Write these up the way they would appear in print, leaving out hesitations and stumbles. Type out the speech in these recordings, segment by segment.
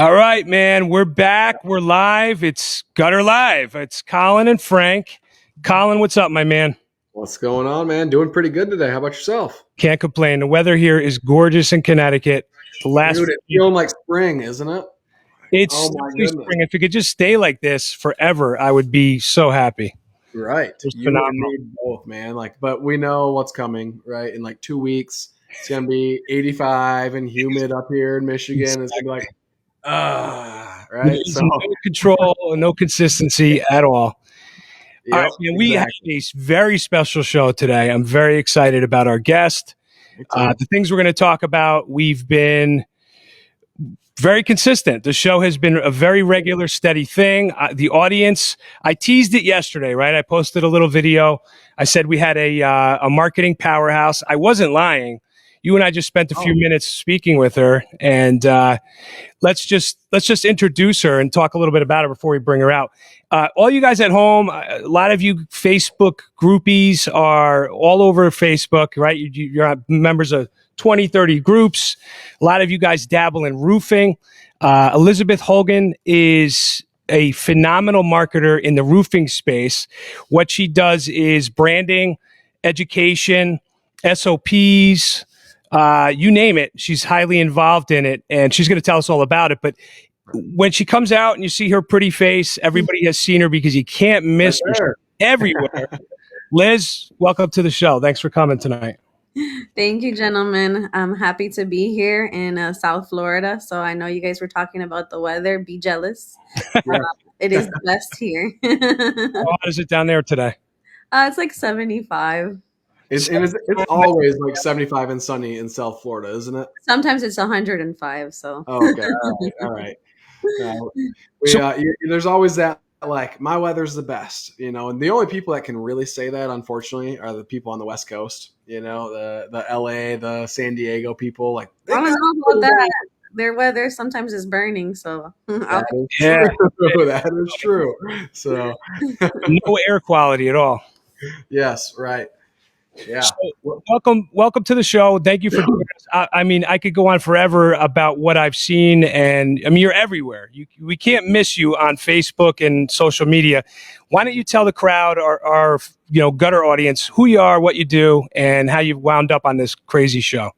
All right, man. We're back. We're live. It's Gutter Live. It's Colin and Frank. Colin, what's up, my man? What's going on, man? Doing pretty good today. How about yourself? Can't complain. The weather here is gorgeous in Connecticut. The last Dude, it's feeling like spring, isn't it? it's Oh my definitely goodness. spring. If it could just stay like this forever, I would be so happy. Right. It's You and phenomenal. me both, man. But we know what's coming, right? In like 2 weeks, it's gonna be 85 and humid up here in Michigan. It's gonna be like, right? There's So no control, no consistency at all. All right, yep, man. We have exactly. a very special show today. I'm very excited about our guest. Me too. The things we're going to talk about, we've been very consistent. The show has been a very regular, steady thing. The audience, I teased it yesterday, right? I posted a little video. I said we had a marketing powerhouse. I wasn't lying. You and I just spent a few Oh, minutes speaking with her, and let's just introduce her and talk a little bit about her before we bring her out. All you guys at home, a lot of you Facebook groupies are all over Facebook, right? You're members of 20, 30 groups. A lot of you guys dabble in roofing. Elizabeth Holguin is a phenomenal marketer in the roofing space. What she does is branding, education, SOPs, you name it. She's highly involved in it, and she's going to tell us all about it. But when she comes out and you see her pretty face, everybody has seen her because you can't right miss her. She's there. everywhere. Liz, welcome to the show. Thanks for coming tonight. Thank you, gentlemen. I'm happy to be here in South Florida. So I know you guys were talking about the weather. Be jealous. Yeah. It is the best here. How hot is it down there today? It's like 75. It's always like 75 and sunny in South Florida, isn't it? Sometimes it's 105. So Oh, okay. All right. So, There's always that, like, my weather's the best, and the only people that can really say that, unfortunately, are the people on the West Coast, the LA, the San Diego people. Like, they I don't got know about that. Their weather sometimes is burning. So that is yeah, true. That is true. So, no air quality at all. yes, right. Yeah. So, welcome to the show. Thank you for joining us. I mean, I could go on forever about what I've seen, and I mean, you're everywhere. We can't miss you on Facebook and social media. Why don't you tell the crowd, our gutter audience, who you are, what you do, and how you wound up on this crazy show?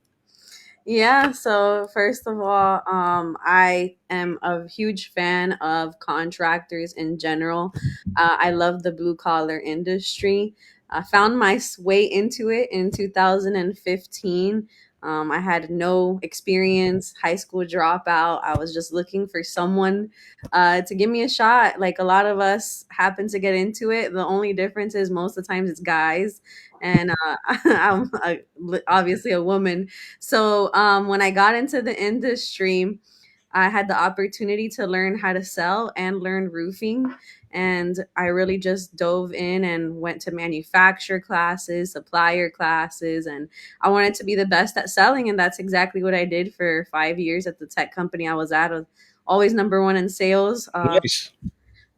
yeah. So first of all, I am a huge fan of contractors in general. I love the blue collar industry. I found my way into it in 2015. I had no experience, high school dropout. I was just looking for someone to give me a shot. Like a lot of us happen to get into it. The only difference is most of the times it's guys, and obviously a woman. So when I got into the industry, I had the opportunity to learn how to sell and learn roofing. And I really just dove in and went to manufacturer classes, supplier classes, and I wanted to be the best at selling. And that's exactly what I did for 5 years at the tech company I was at. I was always number one in sales. Nice.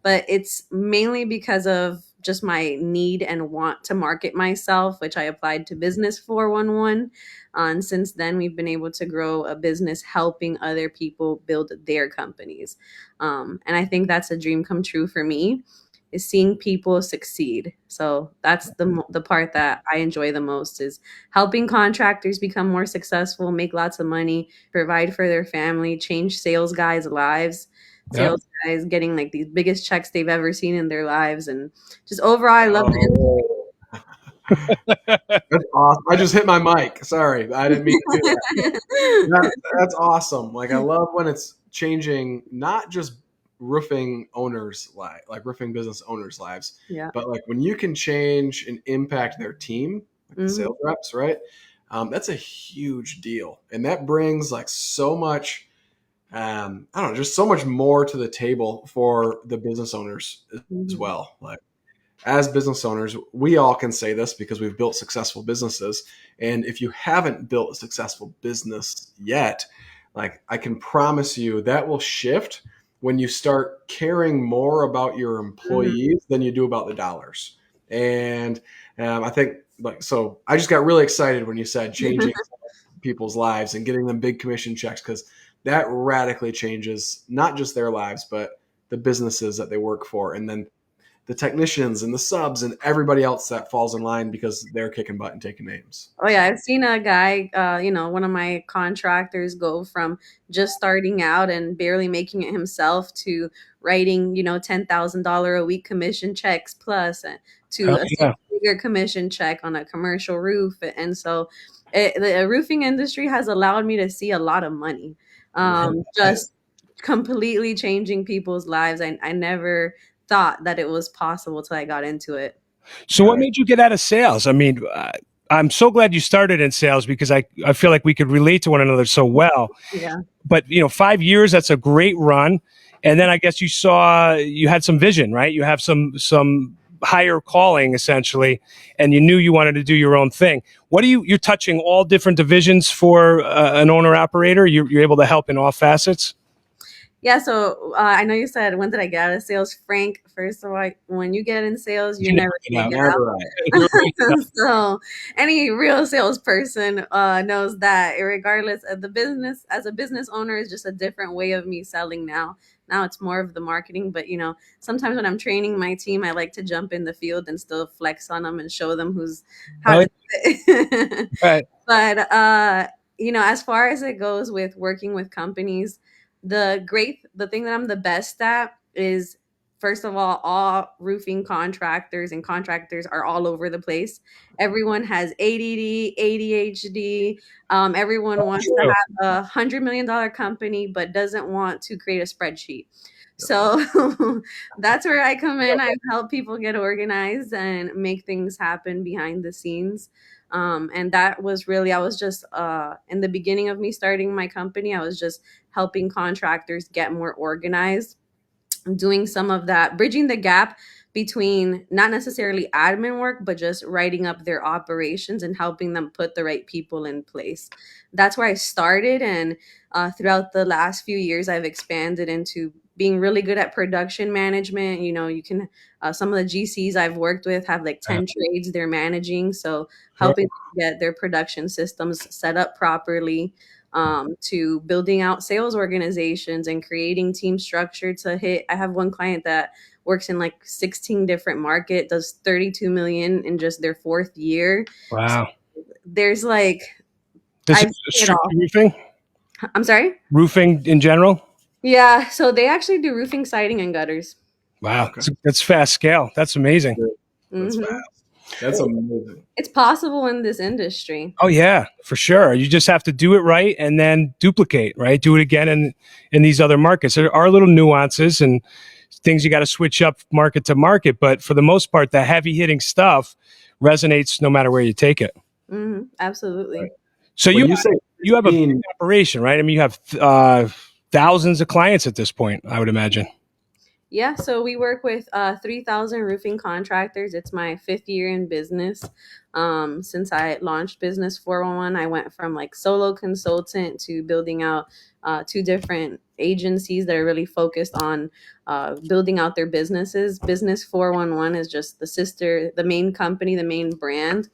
But it's mainly because of just my need and want to market myself, which I applied to Business 411. And since then, we've been able to grow a business helping other people build their companies. And I think that's a dream come true for me, is seeing people succeed. So that's the part that I enjoy the most, is helping contractors become more successful, make lots of money, provide for their family, change sales guys' lives. Yep. Sales guys getting like these biggest checks they've ever seen in their lives, and just overall, I love the Oh, that's awesome. I just hit my mic. Sorry, I didn't mean to do that. That's awesome. Like, I love when it's changing not just roofing owners' like roofing business owners' lives, yeah. but like when you can change and impact their team, like the Mhm. sales reps, right? That's a huge deal, and that brings like so much. I don't know, just so much more to the table for the business owners as Mhm. well. Like, as business owners, we all can say this because we've built successful businesses. And if you haven't built a successful business yet, like, I can promise you that will shift when you start caring more about your Mhm. employees than you do about the dollars. And I think, like, so I just got really excited when you said changing people's lives and getting them big commission checks, because that radically changes not just their lives, but the businesses that they work for, and then the technicians and the subs and everybody else that falls in line because they're kicking butt and taking names. Oh yeah, I've seen a guy, one of my contractors go from just starting out and barely making it himself to writing, $10,000 a week commission checks plus to Oh, a yeah. six-figure commission check on a commercial roof. And so the roofing industry has allowed me to see a lot of money, just completely changing people's lives. I never thought that it was possible till I got into it. So what made you get out of sales? I mean, I'm so glad you started in sales because I feel like we could relate to one another so well. Yeah. But 5 years, that's a great run. And then I guess you had some vision, right? You have some higher calling essentially, and you knew you wanted to do your own thing. You're touching all different divisions for an owner operator. You're able to help in all facets. Yeah, so I know you said, when did I get out of sales? Frank, first of all, when you get in sales, you're You never never get going out. to Never get right. out. So any real salesperson knows that, regardless of the business, as a business owner, is just a different way of me selling now. Now it's more of the marketing, but sometimes when I'm training my team, I like to jump in the field and still flex on them and show them how Oh, to do it. right. But as far as it goes with working with companies, the thing that I'm the best at is, first of all roofing contractors are all over the place. Everyone has ADD, ADHD. Everyone wants to True. have $100 million company, but doesn't want to create a spreadsheet. So that's where I come in. I help people get organized and make things happen behind the scenes. And that was really, I was just in the beginning of me starting my company, I was just helping contractors get more organized, doing some of that, bridging the gap between not necessarily admin work, but just writing up their operations and helping them put the right people in place. That's where I started. And throughout the last few years, I've expanded into being really good at production management. You can, some of the GCs I've worked with have like 10 trades they're managing. So Sure. helping them get their production systems set up properly, to building out sales organizations and creating team structure to hit. I have one client that works in like 16 different market, does 32 million in just their fourth year. So Wow. there's like, This I've is seen it all. strictly roofing. I'm sorry. Roofing in general. Yeah, so they actually do roofing, siding, and gutters. Wow, Okay. that's fast scale. That's amazing. That's hmm fast. That's amazing. It's possible in this industry. Oh yeah, for sure. You just have to do it right and then duplicate, right? Do it again in these other markets. There are little nuances and things you got to switch up market to market, but for the most part, the heavy hitting stuff resonates no matter where you take it. Absolutely. So When you say you have a big 15, operation, right? I mean, you have thousands of clients at this point, I would imagine. Yeah, so we work with 3,000 roofing contractors. It's my fifth year in business. Since I launched Business 411, I went from like solo consultant to building out two different agencies that are really focused on building out their businesses. Business 411 is just the main company, the main brand.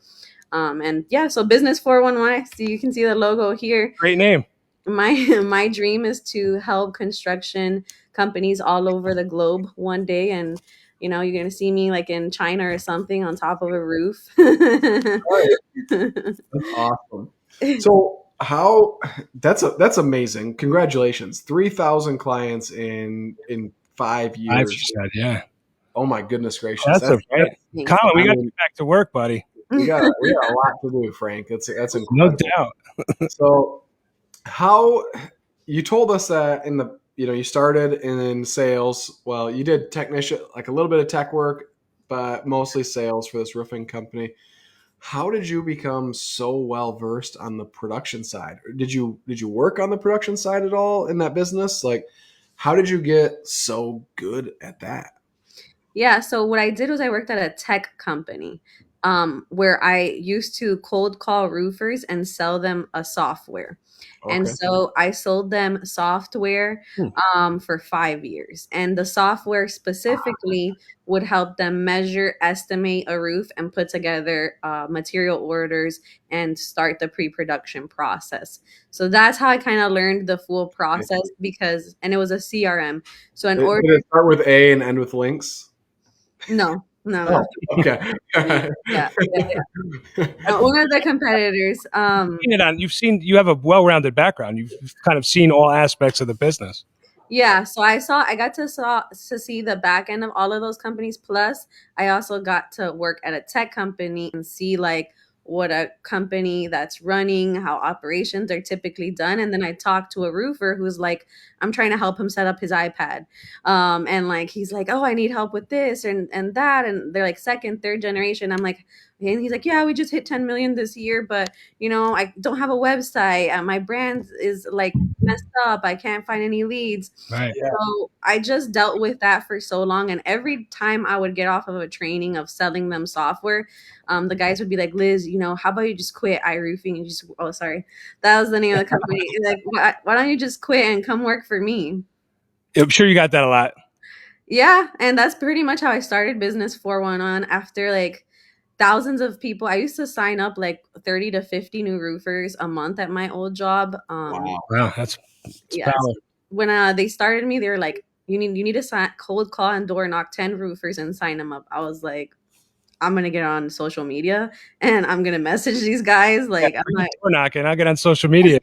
And yeah, so Business 411, you can see the logo here. Great name. My dream is to help construction companies all over the globe one day, and you're gonna see me like in China or something on top of a roof. that's awesome. So that's amazing. Congratulations. 3,000 clients in 5 years. I've said, yeah. Oh my goodness gracious. That's a right. Thanks. Colin, we I got to mean, get back to work, buddy. we got a lot to do, Frank. That's No incredible. doubt. So how you told us that you started in sales. Well, you did technician, like a little bit of tech work, but mostly sales for this roofing company. How did you become so well versed on the production side? Did you work on the production side at all in that business? Like, how did you get so good at that? Yeah, so what I did was I worked at a tech company. where I used to cold call roofers and sell them a software. And Okay. so I sold them software Hmm. for 5 years. And the software specifically would help them measure, estimate a roof, and put together material orders and start the pre production process. So that's how I kind of learned the full process and it was a CRM. So in order, Did it start with A and end with links? no, no, no. Oh, okay. Yeah, one of the competitors. You have a well-rounded background. You've kind of seen all aspects of the business. Yeah, so I got to see the back end of all of those companies. Plus, I also got to work at a tech company and see like what a company that's running, how operations are typically done. And then I talked to a roofer who's like, I'm trying to help him set up his iPad. And like he's like, oh, I need help with this and that. And they're like second, third generation. I'm like, and he's like, yeah, we just hit 10 million this year, but I don't have a website. My brand is like messed up. I can't find any leads. Right. Yeah. So I just dealt with that for so long. And every time I would get off of a training of selling them software, the guys would be like, Liz, how about you just quit iRoofing and oh, sorry. That was the name of the company. Like, why don't you just quit and come work for me? I'm sure you got that a lot. Yeah. And that's pretty much how I started Business 411 after like thousands of people. I used to sign up like 30 to 50 new roofers a month at my old job. Wow. Wow, that's Yes. power. When they started me, they were like, you need to cold call and door knock 10 roofers and sign them up. I was like, I'm gonna get on social media and I'm gonna message these guys. Like, I'm like, We're knocking. I'll get on social media.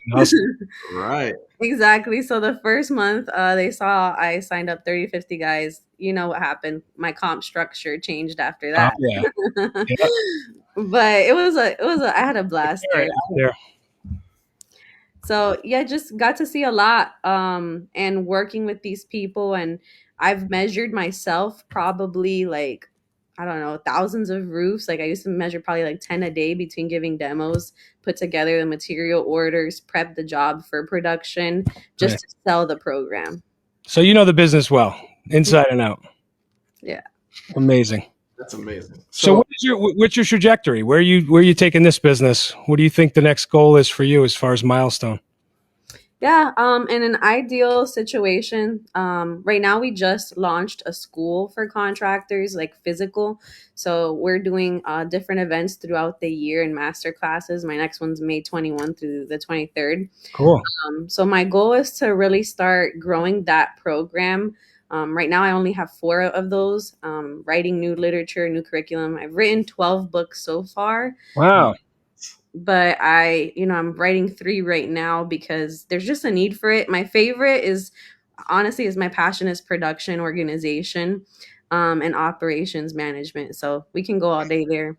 Right. exactly. So the first month, they saw I signed up 30, 50 guys. You know what happened? My comp structure changed after that. Yeah. But I had a blast there. There. So yeah, just got to see a lot and working with these people, and I've measured myself probably like, I don't know, thousands of roofs. Like I used to measure probably like 10 a day between giving demos, put together the material orders, prep the job for production, just Right. to sell the program. So you know the business well, inside and out. Yeah. Amazing. That's amazing. So what's your trajectory? Where are you taking this business? What do you think the next goal is for you as far as milestone? Yeah, in an ideal situation, right now we just launched a school for contractors, like physical. So we're doing different events throughout the year and master classes. My next one's May 21 through the 23rd. Cool. So my goal is to really start growing that program. Right now I only have 4 of those, writing new literature, new curriculum. I've written 12 books so far. Wow. But I'm writing 3 right now because there's just a need for it. My favorite is my passion is production, organization, and operations management. So we can go all day there.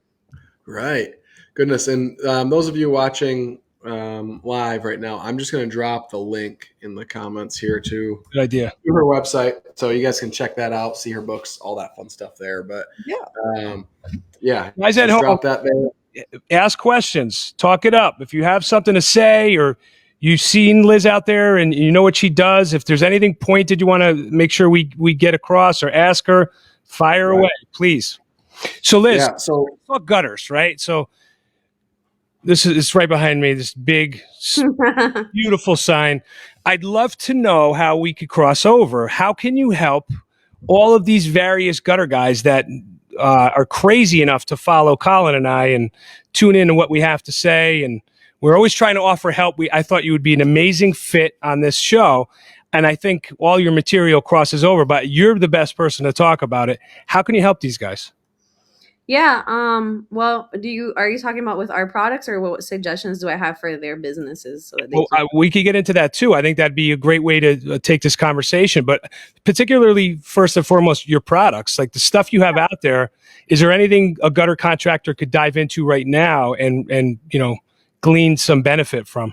Right. Goodness. And those of you watching live right now, I'm just going to drop the link in the comments here to Good idea. her website. So you guys can check that out, see her books, all that fun stuff there. But yeah, Guys at just home, drop that there. ask questions, talk it up. If you have something to say or you've seen Liz out there and you know what she does, if there's anything pointed you want to make sure we get across or ask her, fire away, please. So Liz, so talk gutters, right? So this is right behind me, this big, beautiful sign. I'd love to know how we could cross over. How can you help all of these various gutter guys that are crazy enough to follow Colin and I and tune in to what we have to say? And we're always trying to offer help. I thought you would be an amazing fit on this show. And I think all your material crosses over, but you're the best person to talk about it. How can you help these guys? Yeah. Well, are you talking about with our products, or what suggestions do I have for their businesses so that they we could get into that too. I think that'd be a great way to take this conversation, but particularly first and foremost, your products, like the stuff you have out there. Is there anything a gutter contractor could dive into right now and glean some benefit from?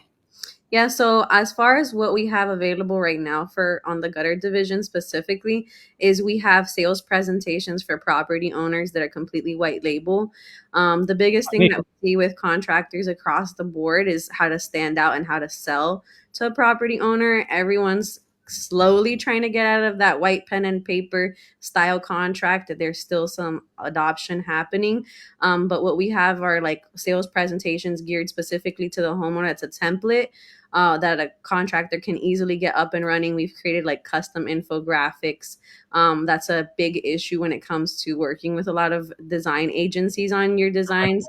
Yeah, so as far as what we have available right now for on the gutter division specifically is we have sales presentations for property owners that are completely white label. The biggest thing that we see with contractors across the board is how to stand out and how to sell to a property owner. Everyone's slowly trying to get out of that white pen and paper style contract. That there's still some adoption happening. But what we have are like sales presentations geared specifically to the homeowner. It's a template that a contractor can easily get up and running. We've created like custom infographics. That's a big issue when it comes to working with a lot of design agencies on your designs.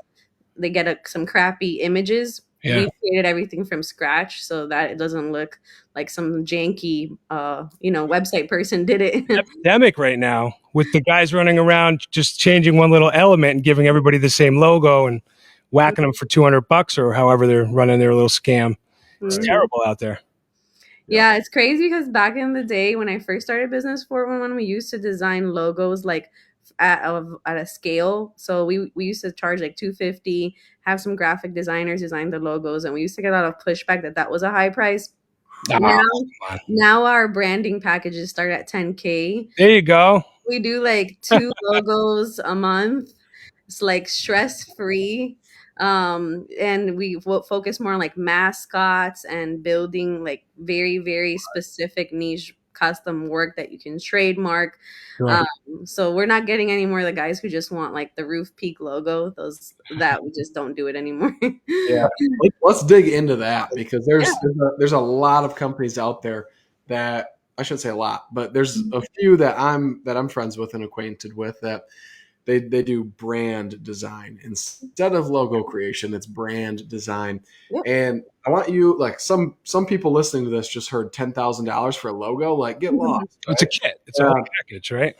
They get some crappy images. Yeah. We created everything from scratch so that it doesn't look like some janky, website person did it. Epidemic right now with the guys running around just changing one little element and giving everybody the same logo and whacking them for $200 or however they're running their little scam. It's terrible out there. Yeah, it's crazy because back in the day when I first started Business 411, we used to design logos like at a scale. So we used to charge like $250, have some graphic designers design the logos, and we used to get a lot of pushback that was a high price. Now our branding packages start at $10K. There you go. We do like 2 logos a month. It's like stress-free. And we focus more on like mascots and building like very, very specific niche custom work that you can trademark. Sure. So we're not getting any more of the guys who just want like the roof peak logo. That we just don't do it anymore. Yeah, let's dig into that because there's a lot of companies out there that, I shouldn't say a lot, but there's a few that I'm friends with and acquainted with that they do brand design instead of logo creation. It's brand design. Yep. And I want you, like some people listening to this just heard $10,000 for a logo. Like, get lost. Right? It's a kit. It's a whole package, right?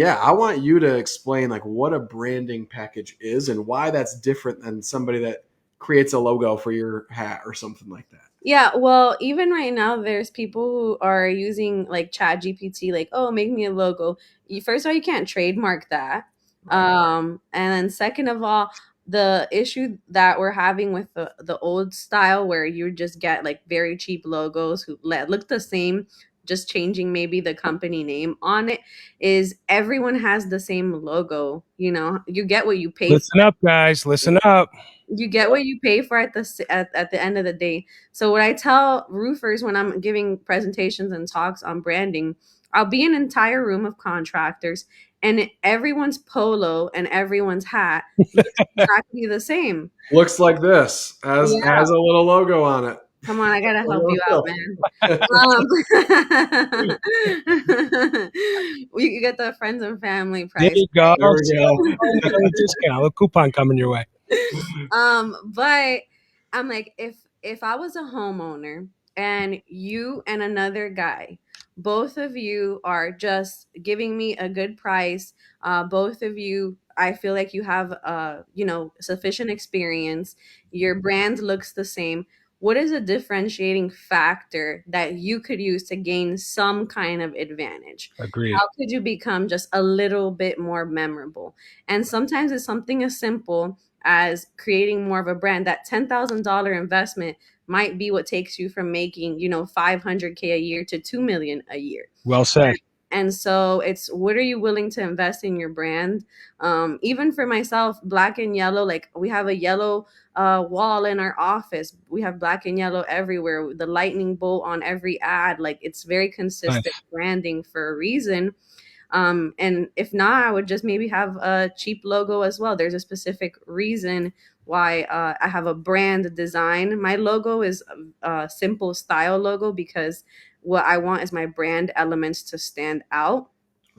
I want you to explain like what a branding package is and why that's different than somebody that creates a logo for your hat or something like that. Yeah, well, even right now, there's people who are using like Chat GPT, like, oh, make me a logo. First of all, you can't trademark that. And then second of all, the issue that we're having with the old style where you just get like very cheap logos who look the same, just changing maybe the company name on it, is everyone has the same logo. You get what you pay for. Listen up, guys. Listen up. You get what you pay for at the end of the day. So what I tell roofers when I'm giving presentations and talks on branding, I'll be an entire room of contractors and everyone's polo and everyone's hat looks exactly the same. Looks like this, has a little logo on it. Come on, I gotta help you out, man. You get the friends and family price. There you go. Discount, a coupon coming your way. But I'm like, if I was a homeowner and you and another guy, both of you are just giving me a good price, both of you, I feel like you have sufficient experience, your brand looks the same. What is a differentiating factor that you could use to gain some kind of advantage? Agreed. How could you become just a little bit more memorable? And sometimes it's something as simple as creating more of a brand. That $10,000 investment might be what takes you from making, $500K a year to $2 million a year. Well said. And so it's, what are you willing to invest in your brand? Even for myself, black and yellow, like we have a yellow wall in our office. We have black and yellow everywhere. The lightning bolt on every ad, like it's very consistent branding for a reason. And if not, I would just maybe have a cheap logo as well. There's a specific reason why I have a brand design. My logo is a simple style logo because what I want is my brand elements to stand out.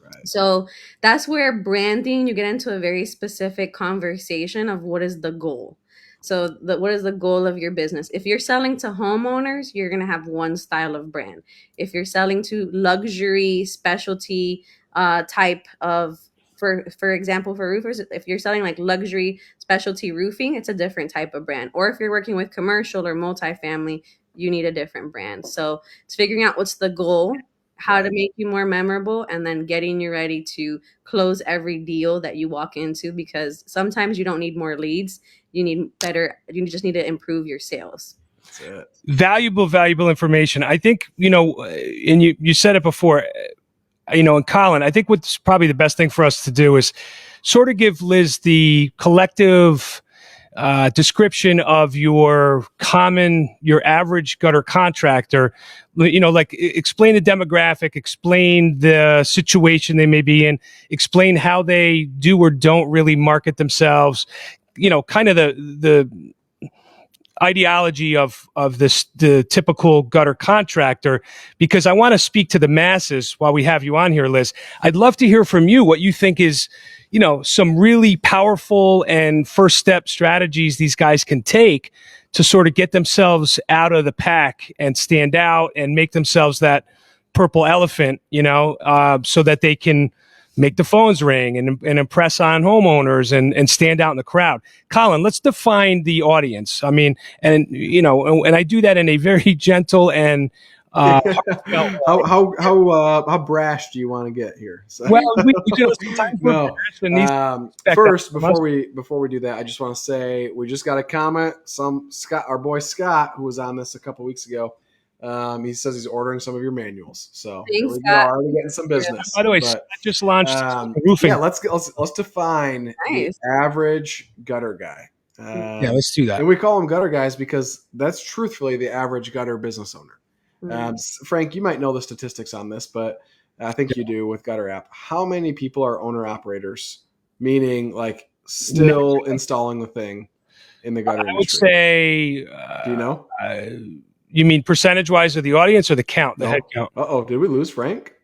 Right. So that's where branding, you get into a very specific conversation of what is the goal. So what is the goal of your business? If you're selling to homeowners, you're going to have one style of brand. If you're selling to luxury specialty type of, for example, for roofers, if you're selling like luxury specialty roofing, it's a different type of brand. Or if you're working with commercial or multifamily, you need a different brand. So it's figuring out what's the goal, how to make you more memorable, and then getting you ready to close every deal that you walk into, because sometimes you don't need more leads. You just need to improve your sales. That's it. Valuable information. I think, and you said it before, and Colin, I think what's probably the best thing for us to do is sort of give Liz the collective description of your average gutter contractor. Like explain the demographic, explain the situation they may be in, explain how they do or don't really market themselves. Kind of the ideology of the typical gutter contractor, because I want to speak to the masses while we have you on here, Liz. I'd love to hear from you what you think is, some really powerful and first step strategies these guys can take to sort of get themselves out of the pack and stand out and make themselves that purple elephant, so that they can make the phones ring and impress on homeowners and stand out in the crowd. Colin, let's define the audience. I mean, and I do that in a very gentle and how brash do you want to get here? So, well, sometimes no. First, before we do that, I just want to say we just got a comment. Our boy Scott, who was on this a couple weeks ago, he says he's ordering some of your manuals. So Thanks, we are already getting some business. By the way, Scott just launched roofing. Yeah, let's define the average gutter guy. Let's do that. And we call them gutter guys because that's truthfully the average gutter business owner. Frank, you might know the statistics on this, but I think you do with GutterApp. How many people are owner operators, meaning like still installing the thing in the gutter industry? I would say, do you know? You mean percentage-wise of the audience or the count, the head count? Uh-oh, did we lose Frank?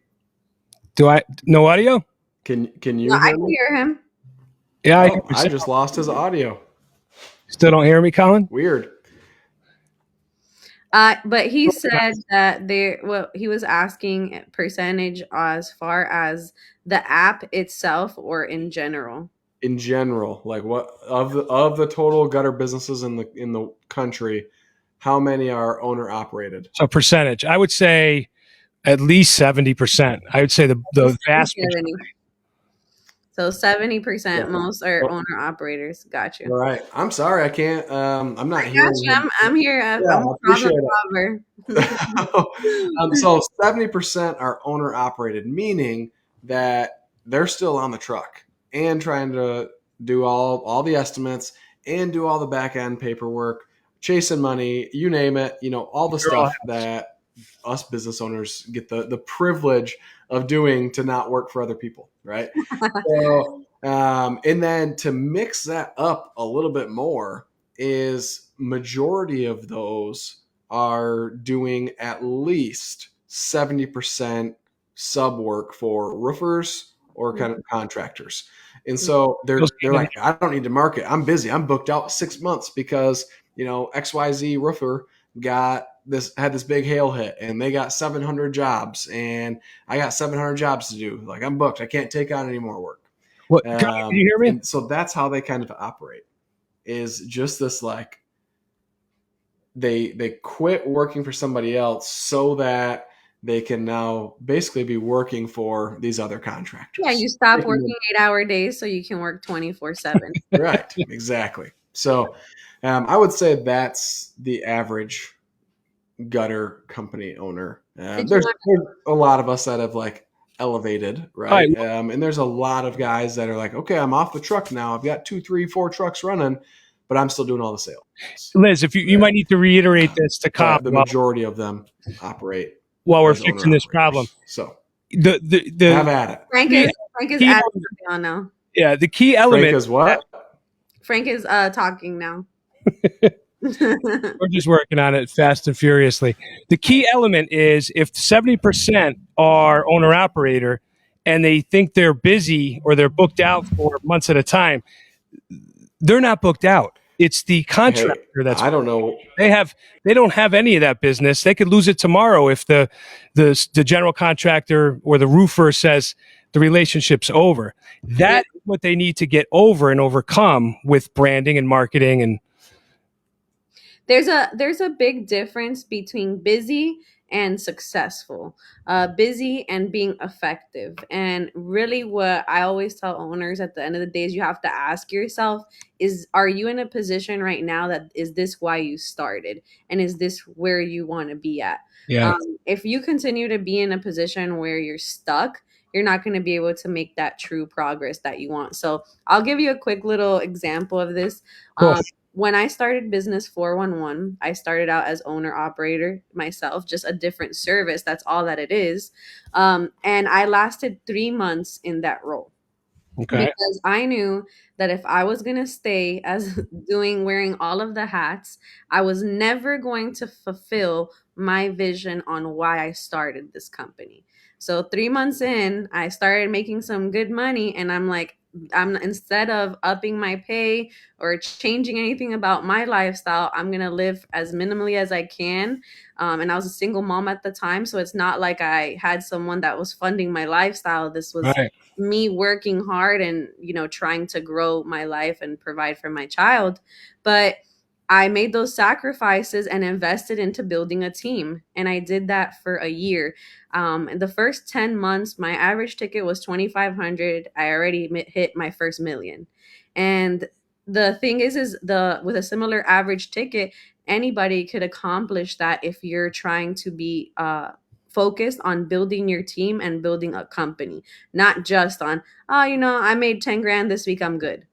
No audio? Can you No, hear I can hear him. Yeah, I just lost his audio. Still don't hear me, Colin? Weird. But he said that he was asking percentage as far as the app itself or in general. In general, like what of the total gutter businesses in the country, how many are owner operated? So percentage, I would say at least 70%. I would say the vast majority. So 70% most are owner operators. Got you. All right. I'm sorry, I can't. I'm not here. I'm here. I'm a problem solver. So 70% are owner operated, meaning that they're still on the truck and trying to do all the estimates and do all the back end paperwork, chasing money, you name it, all the stuff that us business owners get the privilege of doing to not work for other people, right? So, and then to mix that up a little bit more is majority of those are doing at least 70% sub work for roofers or kind of contractors. And so they're like, I don't need to market. I'm busy. I'm booked out 6 months because, XYZ roofer had this big hail hit and they got 700 jobs and I got 700 jobs to do. Like, I'm booked. I can't take on any more work. What? Can you hear me? And so that's how they kind of operate, is just this, like, they quit working for somebody else so that they can now basically be working for these other contractors. Yeah, you stop working 8-hour days so you can work 24/7. Right, exactly. So I would say that's the average gutter company owner. There's a lot of us that have like elevated, right? And there's a lot of guys that are like, okay, I'm off the truck now. I've got 2, 3, 4 trucks running, but I'm still doing all the sales. Liz, if you might need to reiterate this to Colin. The majority of them operate while we're fixing this problem. So the have at it. Frank is adding something on now. Yeah, the key element. Frank is what? Frank is talking now. We're just working on it fast and furiously. The key element is if 70% are owner operator and they think they're busy or they're booked out for months at a time, they're not booked out. It's the contractor that's. I don't know. They don't have any of that business. They could lose it tomorrow if the general contractor or the roofer says the relationship's over. That is what they need to get over and overcome with branding and marketing. And there's a big difference between busy and successful, busy and being effective. And really what I always tell owners at the end of the day is you have to ask yourself are you in a position right now that is this why you started? And is this where you want to be at? Yeah. If you continue to be in a position where you're stuck, you're not going to be able to make that true progress that you want. So I'll give you a quick little example of this. Cool. when I started business 411, I started out as owner operator myself, just a different service. That's all that it is. And I lasted 3 months in that role Okay. because I knew that if I was going to stay as wearing all of the hats, I was never going to fulfill my vision on why I started this company. So 3 months in, I started making some good money, and I'm like, I'm instead of upping my pay or changing anything about my lifestyle, I'm gonna live as minimally as I can. And I was a single mom at the time, so it's not like I had someone that was funding my lifestyle. This was Right. me working hard and trying to grow my life and provide for my child. But I made those sacrifices and invested into building a team, and I did that for a year. In the first 10 months, my average ticket was 2,500. I already hit my first million. And the thing is the with a similar average ticket, anybody could accomplish that if you're trying to be focused on building your team and building a company, not just on, oh, I made 10 grand this week, I'm good.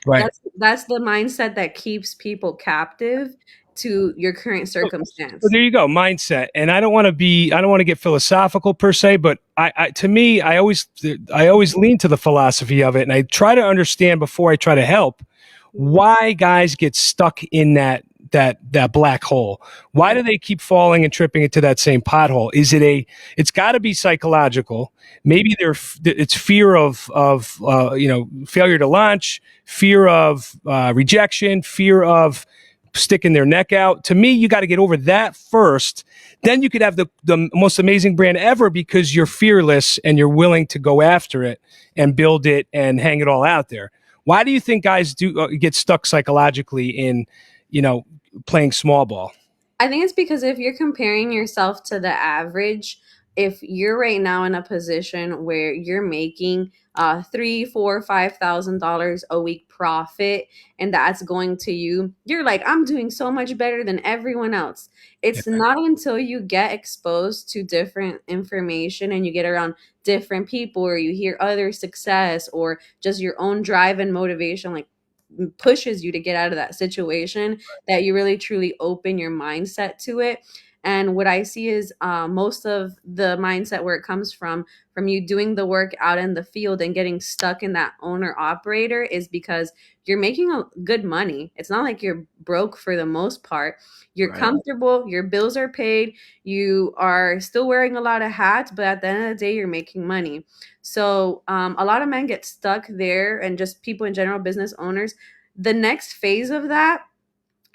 Right. That's the mindset that keeps people captive to your current So circumstance. there you go, mindset. And I don't want to get philosophical per se, but to me, I always lean to the philosophy of it, and I try to understand before I try to help why guys get stuck in that black hole. Why do they keep falling and tripping into that same pothole? It's got to be psychological. Maybe it's fear of failure to launch, fear of rejection, fear of sticking their neck out. To me, you got to get over that first. Then you could have the most amazing brand ever because you're fearless and you're willing to go after it and build it and hang it all out there. Why do you think guys do get stuck psychologically in, playing small ball? I think it's because if you're comparing yourself to the average, if you're right now in a position where you're making three, four, $5,000 a week profit, and that's going to you, you're like, I'm doing so much better than everyone else. Yeah. It's not until you get exposed to different information and you get around different people, or you hear other success, or just your own drive and motivation, like pushes you to get out of that situation, that you really truly open your mindset to it. And what I see is most of the mindset where it comes from you doing the work out in the field and getting stuck in that owner operator, is because you're making a good money. It's not like you're broke for the most part. You're Right. comfortable, your bills are paid, you are still wearing a lot of hats, but at the end of the day, you're making money. So a lot of men get stuck there, and just people in general, business owners. The next phase of that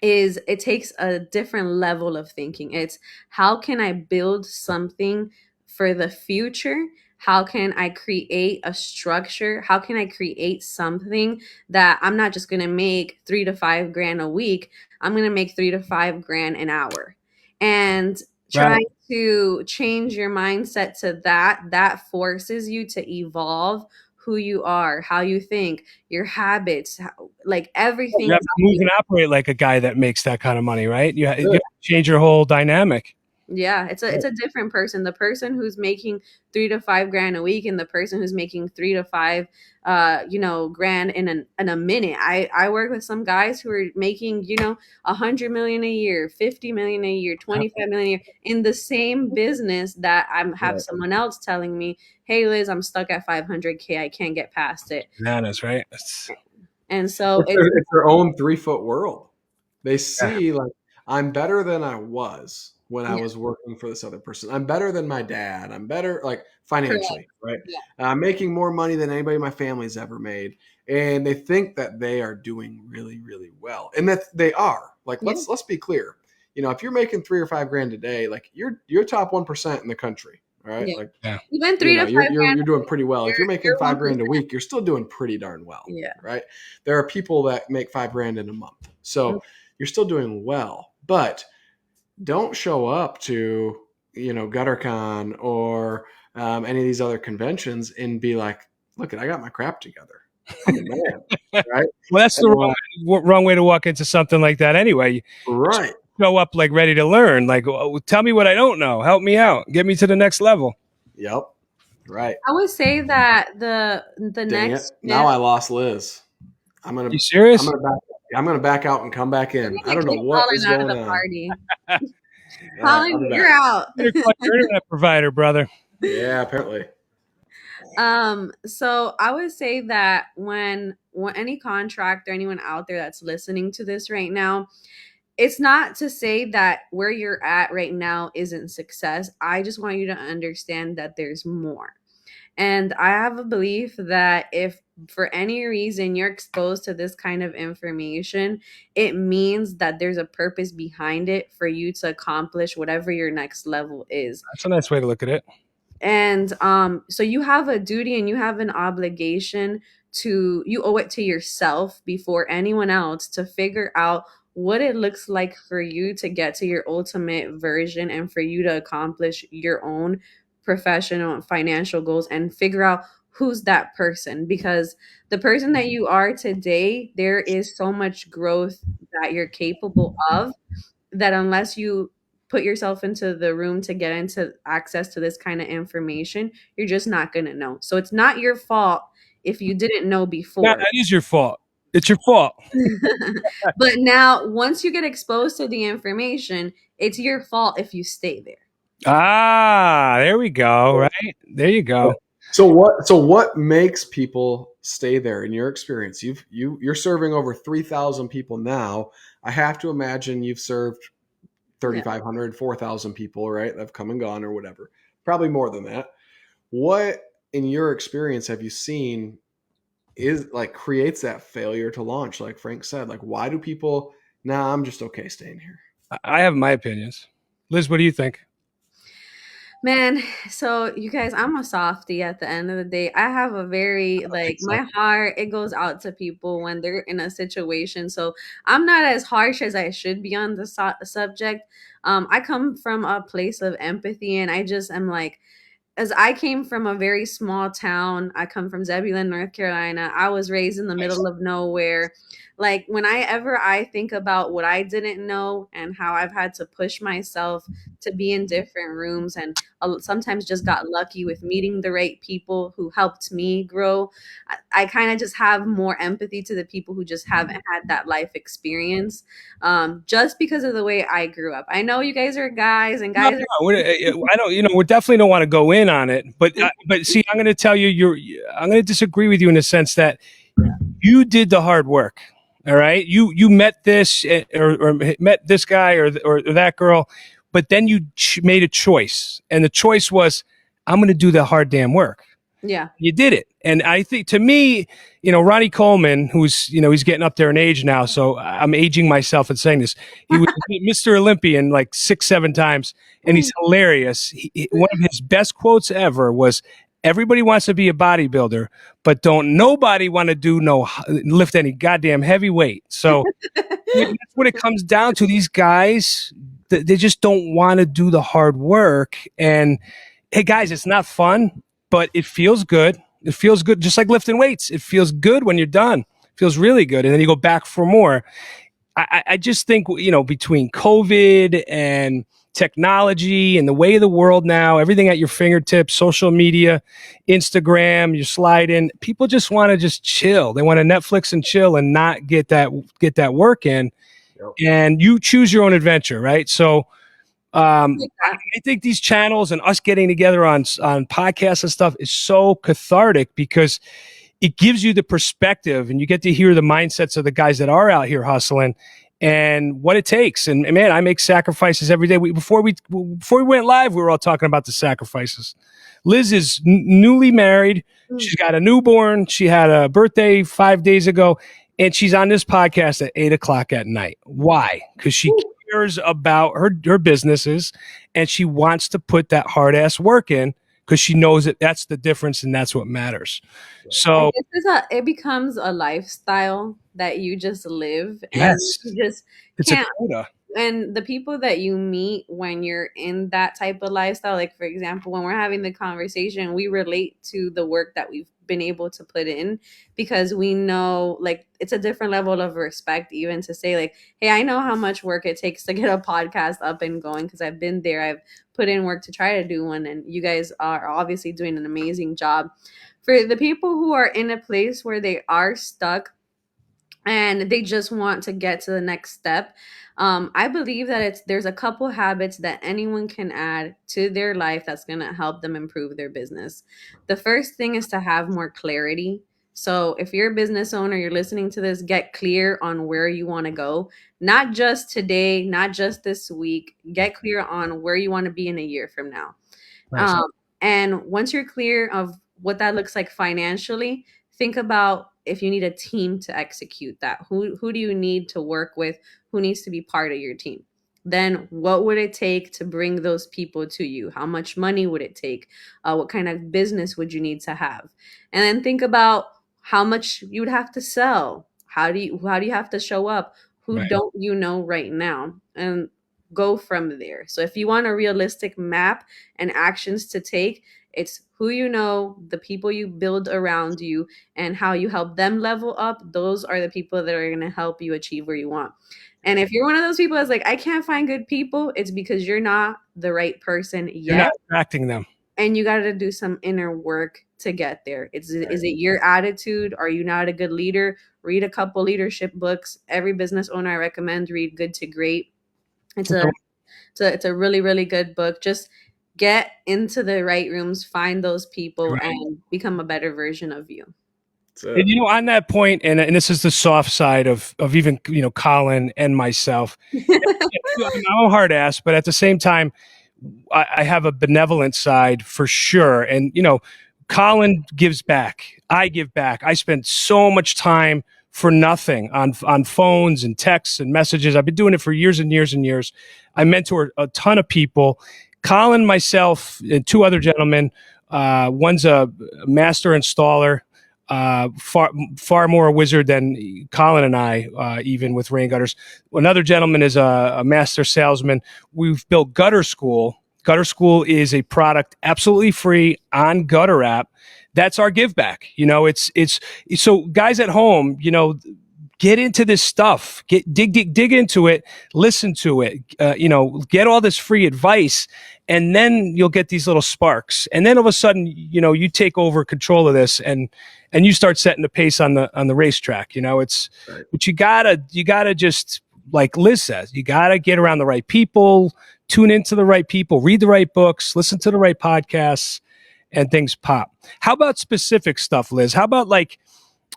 is it takes a different level of thinking. It's, how can I build something for the future? How can I create a structure? How can I create something that I'm not just going to make 3 to 5 grand a week? I'm going to make 3 to 5 grand an hour. And Right. trying to change your mindset to that forces you to evolve who you are, how you think, your habits, like everything. You have to move and operate like a guy that makes that kind of money, right? You have Good. to change your whole dynamic. Yeah, it's a different person. The person who's making 3 to 5 grand a week, and the person who's making 3 to 5 grand in a minute. I work with some guys who are making 100 million a year, 50 million a year, 25 million a year in the same business, that I have Right. someone else telling me, hey Liz, I'm stuck at 500K, I can't get past it. Bananas, right? And so It's their own 3-foot world. They Yeah. see, like, I'm better than I was when I yeah, was working for this other person. I'm better than my dad. I'm better, like, correct. financially, right? Yeah. I'm making more money than anybody in my family's ever made, and they think that they are doing really, really well, and that they are. Like, Yeah. let's be clear. If you're making 3 or 5 grand a day, like, you're top 1% in the country. All right, Yeah. like, Yeah. Even 3 to 5 grand, you're doing pretty well. If you're making you're 5 grand a 1%. week, you're still doing pretty darn well, Yeah. right? There are people that make 5 grand in a month, so you're still doing well. But don't show up to GutterCon or any of these other conventions and be like, "Look, I got my crap together. I'm a man," right? Well, that's the wrong way to walk into something like that anyway. You Right. show up like ready to learn. Like, oh, tell me what I don't know. Help me out. Get me to the next level. Yep. Right. I would say that the Dang next it! Now shift. I lost Liz. I'm You gonna serious? back up. I'm going to back out and come back in. I don't know what is Colin out of going the on. party. All right, I'll Colin, be you're back. out. Better call your internet provider, brother. Yeah, apparently. So I would say that when any contractor, anyone out there that's listening to this right now, it's not to say that where you're at right now isn't success. I just want you to understand that there's more. And I have a belief that if for any reason you're exposed to this kind of information, it means that there's a purpose behind it for you to accomplish whatever your next level is. That's a nice way to look at it. And so you have a duty and you have an obligation to, you owe it to yourself before anyone else to figure out what it looks like for you to get to your ultimate version and for you to accomplish your own professional and financial goals, and figure out who's that person. Because the person that you are today, there is so much growth that you're capable of, that unless you put yourself into the room to get into access to this kind of information, you're just not going to know. So it's not your fault if you didn't know before. That is your fault. It's your fault. But now, once you get exposed to the information, it's your fault if you stay there. Ah, there we go. Right there, you go. So what makes people stay there in your experience? You're serving over 3,000 people now. I have to imagine you've served 3,500, 4,000 people, right? That have come and gone or whatever. Probably more than that. What in your experience have you seen is like creates that failure to launch? Like Frank said, like why do people, nah, I'm just okay staying here. I have my opinions. Liz, what do you think? Man, so you guys, I'm a softie at the end of the day. I have a very, like, my heart, it goes out to people when they're in a situation. So I'm not as harsh as I should be on the subject. I come from a place of empathy, and I just am like, as I came from a very small town, I come from Zebulon, North Carolina. I was raised in the middle of nowhere. Like whenever I think about what I didn't know and how I've had to push myself to be in different rooms, and sometimes just got lucky with meeting the right people who helped me grow, I kind of just have more empathy to the people who just haven't had that life experience, just because of the way I grew up. I know you guys are guys, and guys I don't. We definitely don't want to go in on it, but see, I'm going to tell you, I'm going to disagree with you in the sense that you did the hard work. All right, you met this or met this guy or that girl, but then you made a choice, and the choice was, I'm going to do the hard damn work. Yeah. You did it. And I think, to me, Ronnie Coleman, who's, he's getting up there in age now, so I'm aging myself in saying this. He was Mr. Olympian like 6-7 times, and he's hilarious. One of his best quotes ever was, everybody wants to be a bodybuilder, but don't nobody want to lift any goddamn heavy weight. So that's what it comes down to. These guys, they just don't want to do the hard work. And hey, guys, it's not fun, but it feels good. It feels good, just like lifting weights. It feels good when you're done. It feels really good. And then you go back for more. I just think, between COVID and technology and the way of the world now, everything at your fingertips, social media, Instagram, you slide in, people just want to just chill. They want to Netflix and chill and not get that work in. Yep. And you choose your own adventure, right? So I think these channels and us getting together on podcasts and stuff is so cathartic, because it gives you the perspective and you get to hear the mindsets of the guys that are out here hustling and what it takes. And man, I make sacrifices every day. Before we went live, we were all talking about the sacrifices. Liz is newly married. She's got a newborn. She had a birthday 5 days ago, and she's on this podcast at 8:00 at night. Why? Because she cares about her businesses, and she wants to put that hard ass work in, because she knows that that's the difference and that's what matters. So it becomes a lifestyle that you just live. Yes. And you just it's can't. a quota. And the people that you meet when you're in that type of lifestyle, like for example, when we're having the conversation, we relate to the work that we've been able to put in, because we know, like, it's a different level of respect even to say, like, hey, I know how much work it takes to get a podcast up and going, because I've been there. I've put in work to try to do one, and you guys are obviously doing an amazing job. For the people who are in a place where they are stuck, and they just want to get to the next step. I believe that there's a couple habits that anyone can add to their life that's going to help them improve their business. The first thing is to have more clarity. So if you're a business owner, you're listening to this, get clear on where you want to go, not just today, not just this week. Get clear on where you want to be in a year from now. Nice. Um, and once you're clear of what that looks like financially, think about if you need a team to execute that. Who do you need to work with? Who needs to be part of your team? Then what would it take to bring those people to you? How much money would it take? What kind of business would you need to have? And then think about how much you would have to sell. How do you have to show up? Who Right. don't you know right now? And go from there. So if you want a realistic map and actions to take, it's who you know, the people you build around you, and how you help them level up. Those are the people that are going to help you achieve where you want. And if you're one of those people that's like, I can't find good people, it's because you're not the right person You're yet. not attracting them. And you got to do some inner work to get there. Is it your attitude? Are you not a good leader? Read a couple leadership books. Every business owner I recommend read Good to Great. It's a it's a really, really good book. Just get into the right rooms, find those people, Right. and become a better version of you. And on that point, and this is the soft side of even Colin and myself. I'm a hard ass, but at the same time, I have a benevolent side for sure. And Colin gives back. I give back. I spend so much time for nothing on phones and texts and messages. I've been doing it for years and years and years. I mentor a ton of people. Colin, myself, and two other gentlemen. One's a master installer, far more a wizard than Colin and I, even with rain gutters. Another gentleman is a master salesman. We've built Gutter School. Gutter School is a product absolutely free on GutterApp. That's our give back. It's so guys at home, get into this stuff, dig into it, listen to it, get all this free advice, and then you'll get these little sparks. And then all of a sudden, you take over control of this and you start setting the pace on the racetrack. It's, Right. but you gotta just, like Liz says, you gotta get around the right people, tune into the right people, read the right books, listen to the right podcasts, and things pop. How about specific stuff, Liz? How about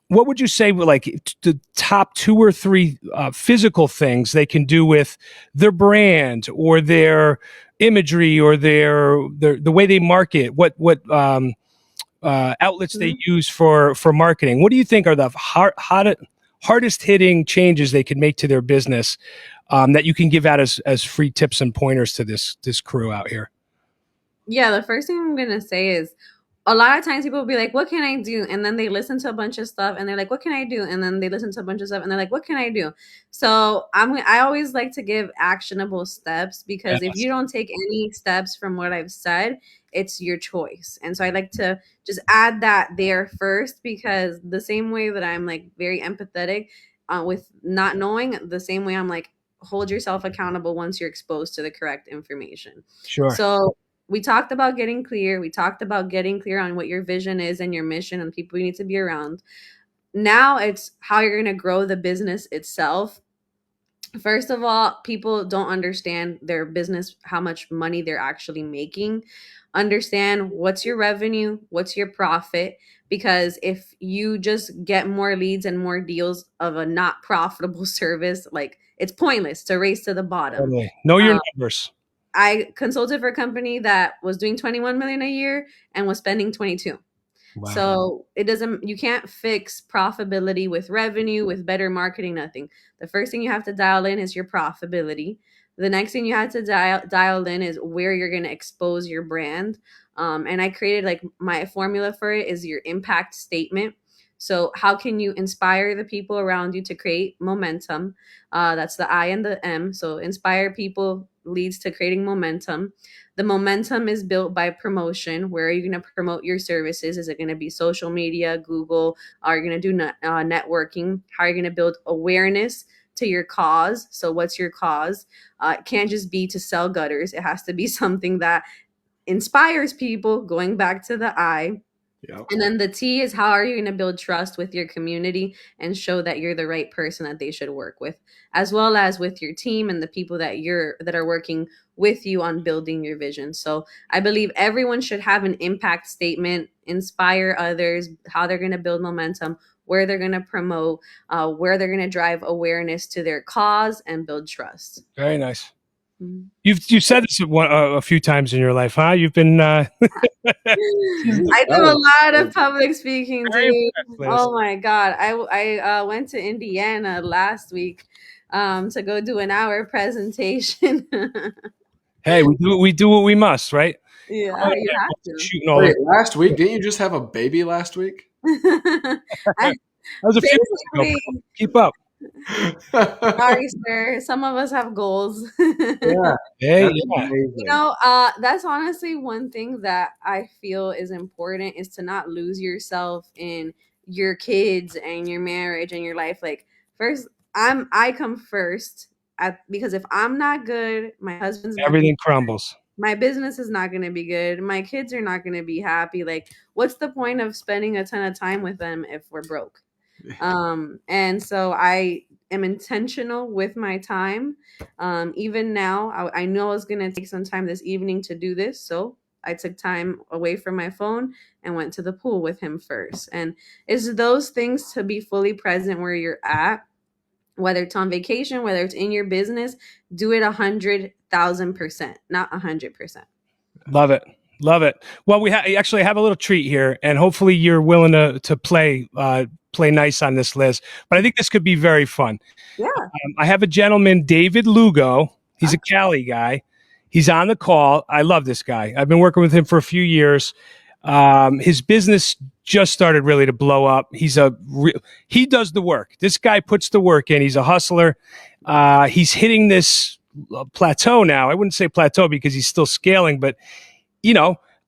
what would you say were the top 2 or 3 physical things they can do with their brand or their imagery or the way they market? What outlets they use for marketing? What do you think are the hardest hitting changes they can make to their business that you can give out as free tips and pointers to this crew out here? Yeah, the first thing I'm going to say is a lot of times people will be like, what can I do? And then they listen to a bunch of stuff and they're like, what can I do? And then they listen to a bunch of stuff and they're like, what can I do? So I always like to give actionable steps, because if you don't take any steps from what I've said, it's your choice. And so I like to just add that there first, because the same way that I'm like very empathetic with not knowing, the same way I'm like, hold yourself accountable once you're exposed to the correct information. Sure. So we talked about getting clear. We talked about getting clear on what your vision is and your mission and people you need to be around. Now it's how you're going to grow the business itself. First of all, people don't understand their business, how much money they're actually making. Understand what's your revenue, what's your profit, because if you just get more leads and more deals of a not profitable service, like it's pointless to race to the bottom. Totally. Know your numbers. I consulted for a company that was doing 21 million a year and was spending 22. Wow. So you can't fix profitability with revenue, with better marketing, nothing. The first thing you have to dial in is your profitability. The next thing you have to dial in is where you're going to expose your brand. And I created my formula for it is your impact statement. So how can you inspire the people around you to create momentum? That's the I and the M. So inspire people leads to creating momentum. The momentum is built by promotion. Where are you going to promote your services? Is it going to be social media, Google? Are you going to do networking? How are you going to build awareness to your cause? So what's your cause? It can't just be to sell gutters. It has to be something that inspires people, going back to the I. Yeah. And then the T is, how are you going to build trust with your community and show that you're the right person that they should work with, as well as with your team and the people that are working with you on building your vision. So I believe everyone should have an impact statement, inspire others, how they're going to build momentum, where they're going to promote, where they're going to drive awareness to their cause and build trust. Very nice. Mhm. You've said this a few times in your life, huh? You've been I do a lot of public speaking, very dude. impressed, Liz. Oh my god, I went to Indiana last week to go do an hour presentation. Hey, we do what we must, right? Yeah, Oh, you yeah, have to. shooting all Wait, over. last week, didn't you just have a baby last week? I, That was a few weeks ago. basically, Keep up. sorry, sir. Some of us have goals. Yeah, Hey, that's yeah. amazing. That's honestly one thing that I feel is important, is to not lose yourself in your kids and your marriage and your life. Like, first, I come first because if I'm not good, my husband's not gonna, Everything crumbles. my business is not going to be good. My kids are not going to be happy. Like, what's the point of spending a ton of time with them if we're broke? And so I am intentional with my time. Even now, I know it's going to take some time this evening to do this. So I took time away from my phone and went to the pool with him first. And it's those things, to be fully present where you're at, whether it's on vacation, whether it's in your business, do it 100,000%, not 100%. Love it. Love it. Well, we actually have a little treat here, and hopefully you're willing to play nice on this, Liz. But I think this could be very fun. Yeah. I have a gentleman, David Lugo. He's a Cali guy. He's on the call. I love this guy. I've been working with him for a few years. His business just started really to blow up. He does the work. This guy puts the work in. He's a hustler. He's hitting this plateau now. I wouldn't say plateau because he's still scaling, but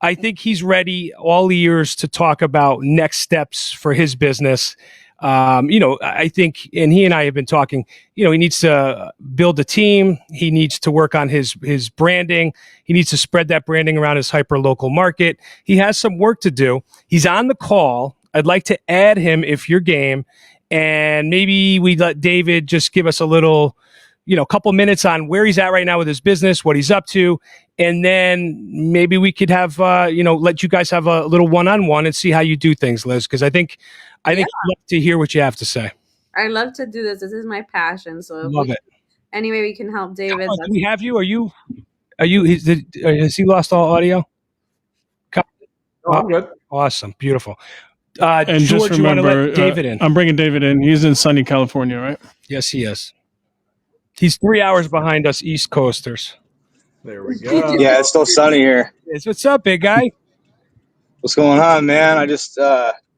I think he's ready, all ears, to talk about next steps for his business. I think, and he and I have been talking, he needs to build a team. He needs to work on his branding. He needs to spread that branding around his hyper local market. He has some work to do. He's on the call. I'd like to add him if you're game. And maybe we let David just give us a little, couple minutes on where he's at right now with his business, what he's up to. And then maybe we could have, let you guys have a little one-on-one and see how you do things, Liz. Because I think I'd love to hear what you have to say. I love to do this. This is my passion. So Love it. Any way we can help David. Do we have you? Has he lost all audio? No, I'm good. Awesome. Beautiful. And George, just you want to remember, let David in? I'm bringing David in. He's in sunny California, right? Yes, he is. He's 3 hours behind us East Coasters. There we go. Yeah, it's still sunny here. Yes, what's up, big guy? What's going on, man? I just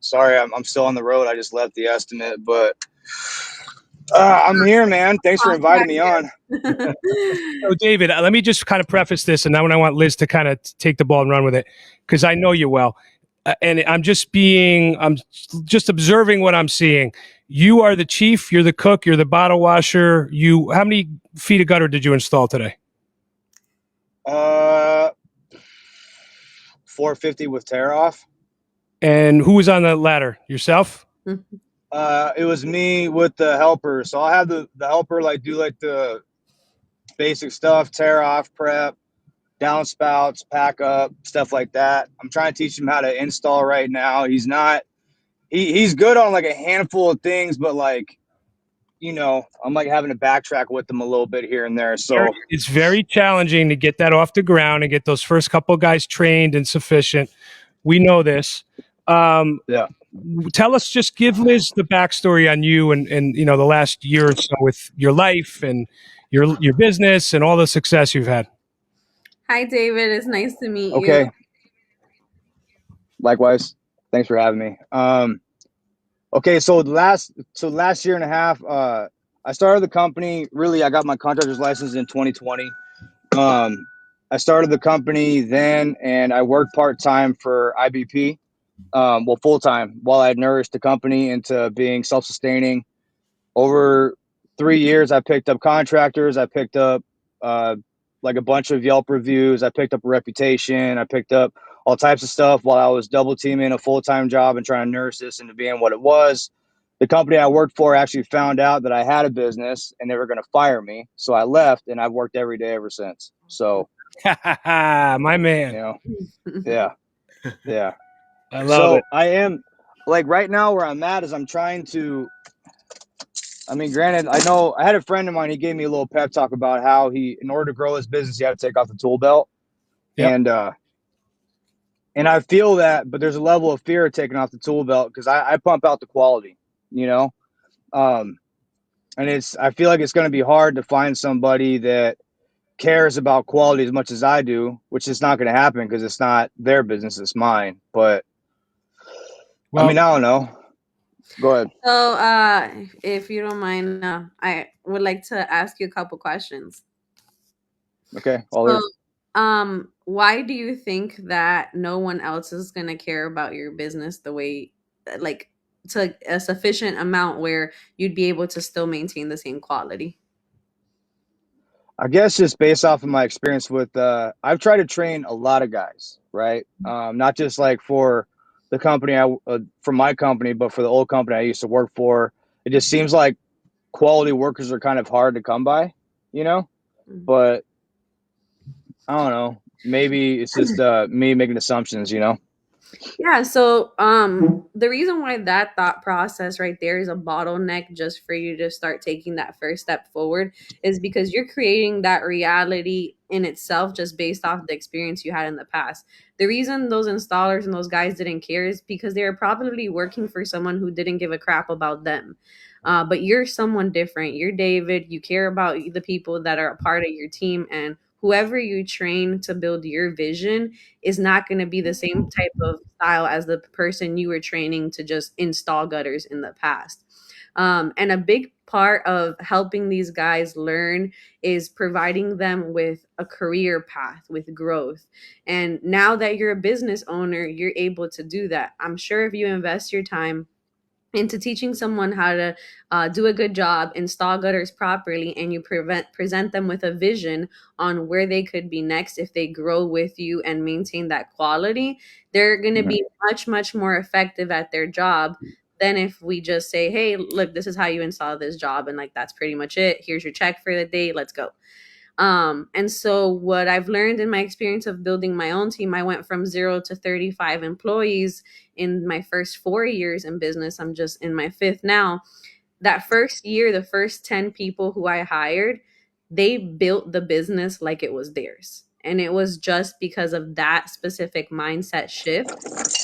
sorry, I'm still on the road. I just left the estimate, but I'm here, man. Thanks for inviting me on. So, David, let me just kind of preface this, and then I want Liz to kind of take the ball and run with it, because I know you well. And I'm just observing what I'm seeing. You are the chief, you're the cook, you're the bottle washer. How many feet of gutter did you install today? 450 with tear off. And who was on the ladder? Yourself? It was me with the helper. So I'll have the helper do the basic stuff, tear off, prep, downspouts, pack up, stuff like that. I'm trying to teach him how to install right now. He's good on a handful of things, but I'm having to backtrack with him a little bit here and there. So it's very challenging to get that off the ground and get those first couple guys trained and sufficient. We know this. Yeah. Tell us, just give Liz the backstory on you and the last year or so with your life and your business and all the success you've had. Hi, David. It's nice to meet you. Okay. Likewise. Thanks for having me. Okay, so last year and a half, I started the company. Really, I got my contractor's license in 2020. I started the company then, and I worked part-time for IBP, full-time, while I nourished the company into being self-sustaining. Over 3 years, I picked up contractors. I picked up a bunch of Yelp reviews. I picked up a reputation. I picked up all types of stuff while I was double teaming a full-time job and trying to nurse this into being what it was. The company I worked for actually found out that I had a business and they were going to fire me. So I left, and I've worked every day ever since. So, My man. you know, yeah. Yeah. I love So it. I am, like, right now where I'm at is I'm trying to, I mean, granted, I know I had a friend of mine, he gave me a little pep talk about how in order to grow his business, he had to take off the tool belt. Yep. And I feel that, but there's a level of fear of taking off the tool belt because I pump out the quality, you know? And I feel like it's going to be hard to find somebody that cares about quality as much as I do, which is not going to happen because it's not their business, it's mine. But Well, I mean, I don't know. Go ahead. So, if you don't mind, I would like to ask you a couple questions. Okay. All So, here. why do you think that no one else is gonna care about your business the way, like, to a sufficient amount where you'd be able to still maintain the same quality? I guess just based off of my experience with, I've tried to train a lot of guys, right? Not just like for the company, for my company, but for the old company I used to work for. It just seems like quality workers are kind of hard to come by, you know? Mhm. But I don't know. Maybe it's just me making assumptions, you know? Yeah, so the reason why that thought process right there is a bottleneck just for you to start taking that first step forward is because you're creating that reality in itself just based off the experience you had in the past. The reason those installers and those guys didn't care is because they were probably working for someone who didn't give a crap about them. But you're someone different. You're David. You care about the people that are a part of your team, and whoever you train to build your vision is not going to be the same type of style as the person you were training to just install gutters in the past. And a big part of helping these guys learn is providing them with a career path, with growth. And now that you're a business owner, you're able to do that. I'm sure if you invest your time into teaching someone how to do a good job, install gutters properly, and you present them with a vision on where they could be next if they grow with you and maintain that quality, they're going to Mhm. be much, much more effective at their job than if we just say, hey, look, this is how you install this job. And like, that's pretty much it. Here's your check for the day. Let's go. And so what I've learned in my experience of building my own team, I went from 0 to 35 employees in my first 4 years in business. I'm just in my fifth now. That first year, the first 10 people who I hired, they built the business like it was theirs. And it was just because of that specific mindset shift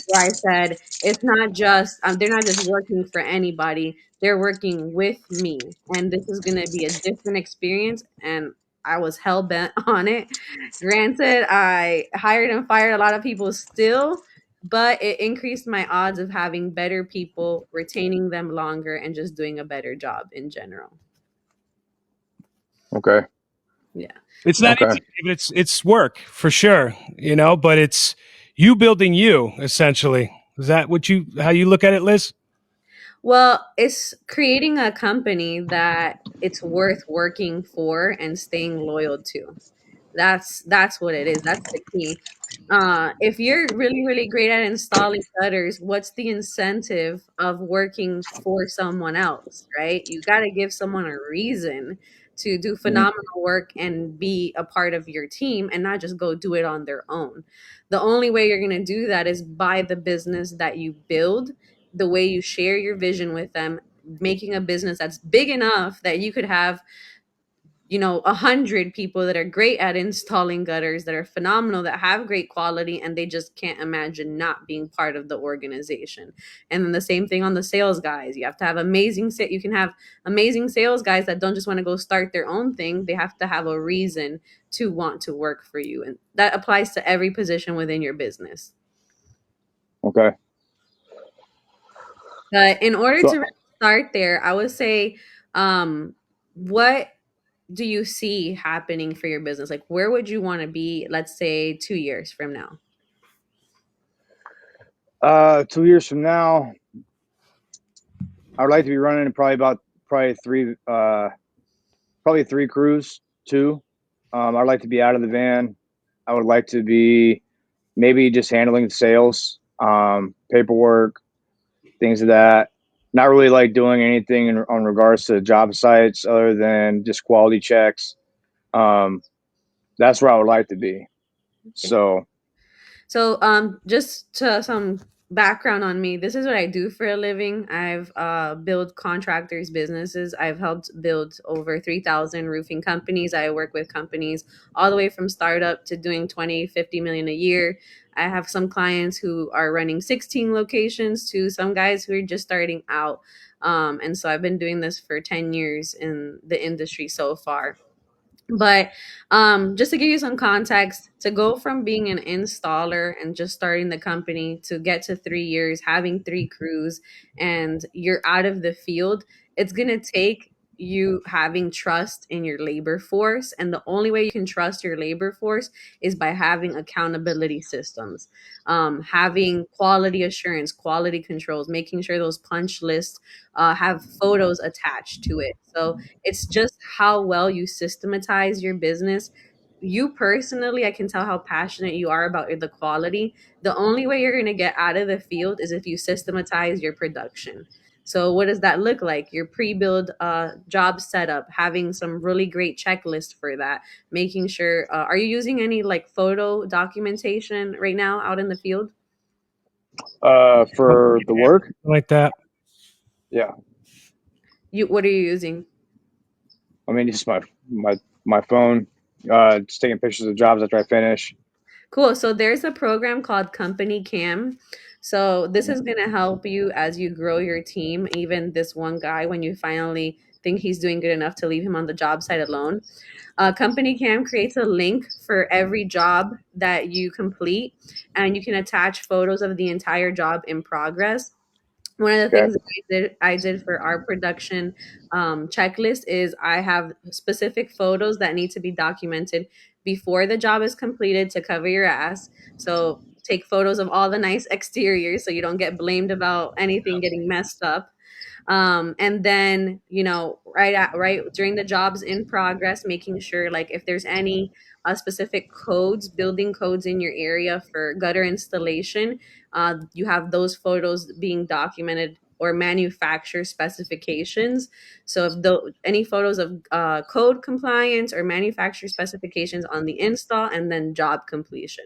where I said, it's not just, they're not just working for anybody, they're working with me. And this is going to be a different experience. And I was hell bent on it. Granted, I hired and fired a lot of people still, but it increased my odds of having better people, retaining them longer, and just doing a better job in general. Okay. Yeah. it's not Okay. easy, David. It's work for sure, but it's you building you essentially. Is that how you look at it, Liz? Well, it's creating a company that it's worth working for and staying loyal to. That's what it is. That's the key. If you're really, really great at installing gutters, what's the incentive of working for someone else, right? You got to give someone a reason to do Mhm. phenomenal work and be a part of your team and not just go do it on their own. The only way you're going to do that is by the business that you build, the way you share your vision with them, making a business that's big enough that you could have 100 people that are great at installing gutters, that are phenomenal, that have great quality, and they just can't imagine not being part of the organization. And then the same thing on the sales guys. You have to have you can have amazing sales guys that don't just want to go start their own thing. They have to have a reason to want to work for you, and that applies to every position within your business. Okay. But in order So to start there, I would say, what do you see happening for your business? Like, where would you want to be, let's say, 2 years from now? 2 years from now, I would like to be running probably three crews, two. I'd like to be out of the van. I would like to be maybe just handling sales, paperwork, things of that. Not really like doing anything on regards to job sites other than just quality checks. That's where I would like to be. So, Just to some background on me. This is what I do for a living. I've built contractors' businesses. I've helped build over 3,000 roofing companies. I work with companies all the way from startup to doing 20, 50 million a year. I have some clients who are running 16 locations to some guys who are just starting out. And so I've been doing this for 10 years in the industry so far. But just to give you some context, to go from being an installer and just starting the company to get to 3 years, having three crews, and you're out of the field, it's going to take you having trust in your labor force. And the only way you can trust your labor force is by having accountability systems, having quality assurance, quality controls, making sure those punch lists have photos attached to it. So it's just how well you systematize your business. You personally, I can tell how passionate you are about the quality. The only way you're going to get out of the field is if you systematize your production. So what does that look like? Your pre-build job setup, having some really great checklist for that, making sure, are you using any like photo documentation right now out in the field? for the work, Like that. yeah. What are you using? I mean, just my phone, just taking pictures of jobs after I finish. Cool. So there's a program called Company Cam. So this is going to help you as you grow your team. Even this one guy, when you finally think he's doing good enough to leave him on the job site alone. Company Cam creates a link for every job that you complete, and you can attach photos of the entire job in progress. One of the Okay. things that I did for our production checklist is I have specific photos that need to be documented before the job is completed to cover your ass. So take photos of all the nice exteriors so you don't get blamed about anything getting messed up. And then right during the jobs in progress, making sure like if there's any specific codes, building codes in your area for gutter installation, you have those photos being documented, or manufacturer specifications. So if any photos of code compliance or manufacturer specifications on the install and then job completion.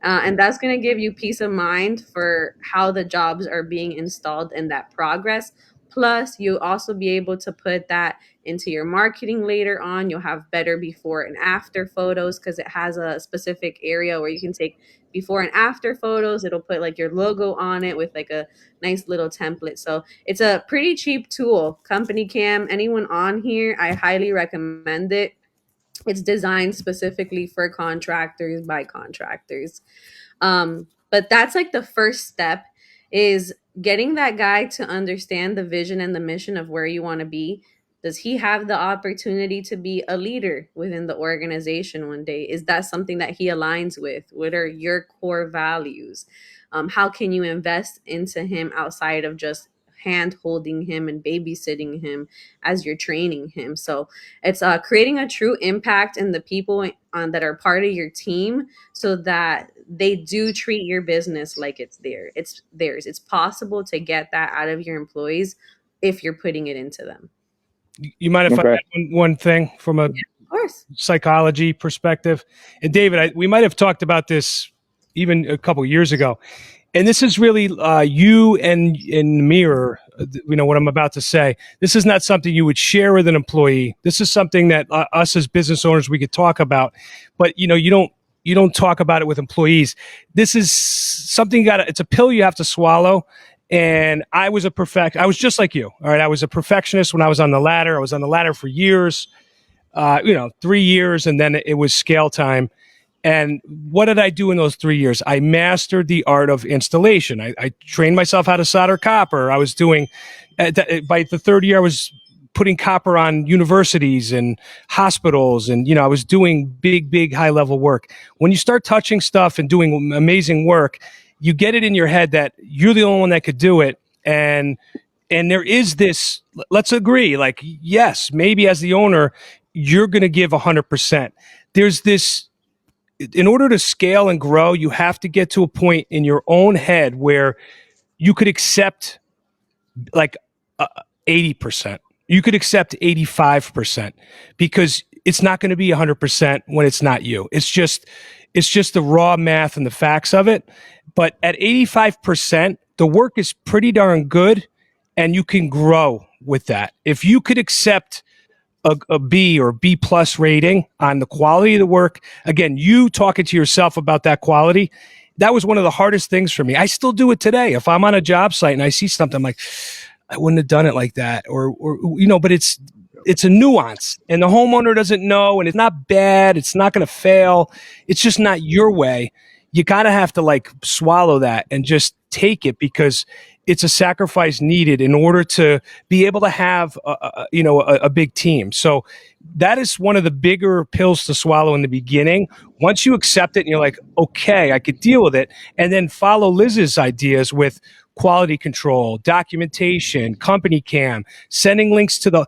And that's going to give you peace of mind for how the jobs are being installed in that progress. Plus, you'll also be able to put that into your marketing later on. You'll have better before and after photos because it has a specific area where you can take before and after photos. It'll put like your logo on it with like a nice little template. So it's a pretty cheap tool. Company Cam, anyone on here, I highly recommend it. It's designed specifically for contractors by contractors. But that's like the first step, is getting that guy to understand the vision and the mission of where you want to be. Does he have the opportunity to be a leader within the organization one day? Is that something that he aligns with? What are your core values? How can you invest into him outside of just hand holding him and babysitting him as you're training him? So it's creating a true impact in the people that are part of your team, so that they do treat your business like it's theirs. It's possible to get that out of your employees if you're putting it into them. You mind if I Okay. add one thing from a Of course. psychology perspective? And David, we might have talked about this even a couple years ago. And this is really you and in the mirror, what I'm about to say. This is not something you would share with an employee. This is something that us as business owners, we could talk about, but you don't talk about it with employees. This is something it's a pill you have to swallow. And I was just like you. All right. I was a perfectionist when I was on the ladder. I was on the ladder for years, 3 years, and then it was scale time. And what did I do in those 3 years? I mastered the art of installation. I trained myself how to solder copper. I was doing, by the third year, I was putting copper on universities and hospitals. And, I was doing big, high level work. When you start touching stuff and doing amazing work, you get it in your head that you're the only one that could do it. And there is this, let's agree, like, yes, maybe as the owner, you're going to give 100%. There's this in order to scale and grow, you have to get to a point in your own head where you could accept like 80%. You could accept 85% because it's not going to be 100% when it's not you. It's just the raw math and the facts of it. But at 85%, the work is pretty darn good and you can grow with that. If you could accept a B or B plus rating on the quality of the work, again, you talking to yourself about that quality, that was one of the hardest things for me. I still do it today. If I'm on a job site and I see something, I'm like, I wouldn't have done it like that, or but it's a nuance, and the homeowner doesn't know, and it's not bad. It's not going to fail. It's just not your way. You gotta have to like swallow that and just take it because it's a sacrifice needed in order to be able to have a big team. So that is one of the bigger pills to swallow in the beginning. Once you accept it and you're like, okay, I could deal with it, and then follow Liz's ideas with quality control, documentation, company cam, sending links to the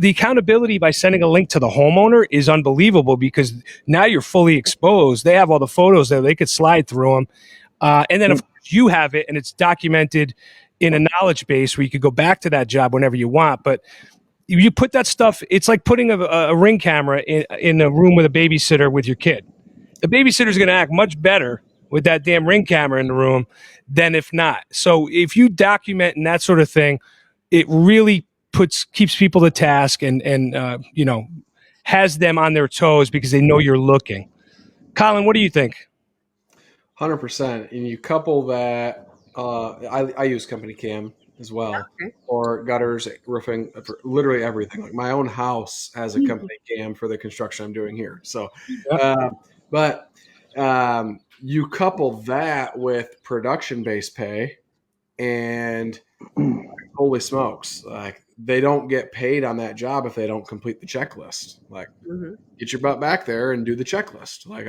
accountability by sending a link to the homeowner is unbelievable because now you're fully exposed. They have all the photos there. They could slide through them. And then of course you have it and it's documented in a knowledge base where you could go back to that job whenever you want. But you put that stuff, it's like putting a Ring camera in a room with a babysitter with your kid. The babysitter's going to act much better with that damn Ring camera in the room than if not. So if you document and that sort of thing, it really keeps people to task and has them on their toes because they know you're looking. Colin, what do you think? 100%. And you couple that, I use company cam as well, Okay. or gutters, roofing, for literally everything. Like my own house has a company cam for the construction I'm doing here. So, but you couple that with production-based pay, and holy smokes, like they don't get paid on that job if they don't complete the checklist. Like, get your butt back there and do the checklist. Like,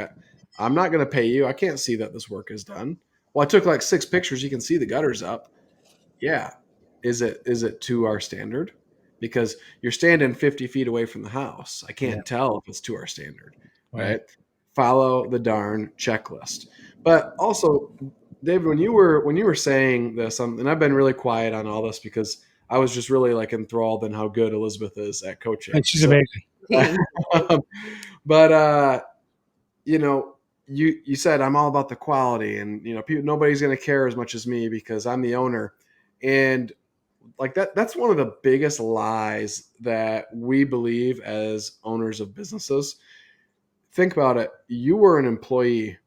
I'm not going to pay you. I can't see that this work is done. Well, I took like 6 pictures. You can see the gutters up. Yeah. Is it to our standard? Because you're standing 50 feet away from the house. I can't tell if it's to our standard, right? Follow the darn checklist. But also, David, when you were saying this, and I've been really quiet on all this because I was just really like enthralled in how good Elizabeth is at coaching. And she's amazing. But you said I'm all about the quality, and nobody's going to care as much as me because I'm the owner, and like that's one of the biggest lies that we believe as owners of businesses. Think about it. You were an employee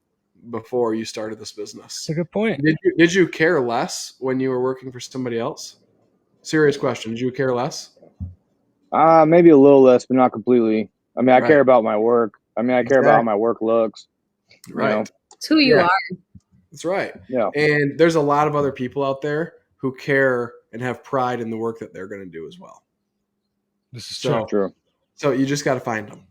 before you started this business. That's a good point. Did you care less when you were working for somebody else? Serious question. Did you care less? Maybe a little less, but not completely. I mean, I Right. care about my work. I mean, I care about how my work looks. Right. It's who you are. That's right. Yeah. And there's a lot of other people out there who care and have pride in the work that they're going to do as well. This is True. So you just got to find them.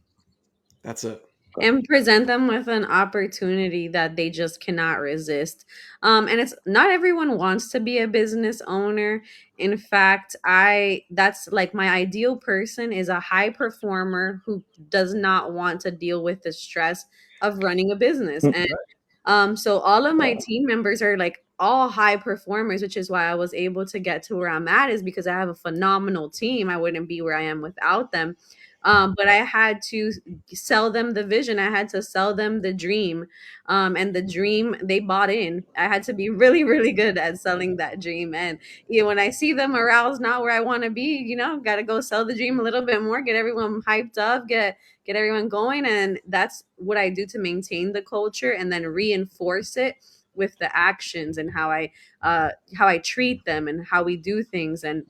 That's it. And present them with an opportunity that they just cannot resist. And it's not everyone wants to be a business owner. In fact, that's like my ideal person is a high performer who does not want to deal with the stress of running a business. And so all of my team members are like all high performers, which is why I was able to get to where I'm at, is because I have a phenomenal team. I wouldn't be where I am without them. But I had to sell them the vision. I had to sell them the dream. And the dream, they bought in. I had to be really, really good at selling that dream. And when I see them aroused, not where I want to be, got to go sell the dream a little bit more, get everyone hyped up, get everyone going. And that's what I do to maintain the culture and then reinforce it with the actions and how I treat them and how we do things, and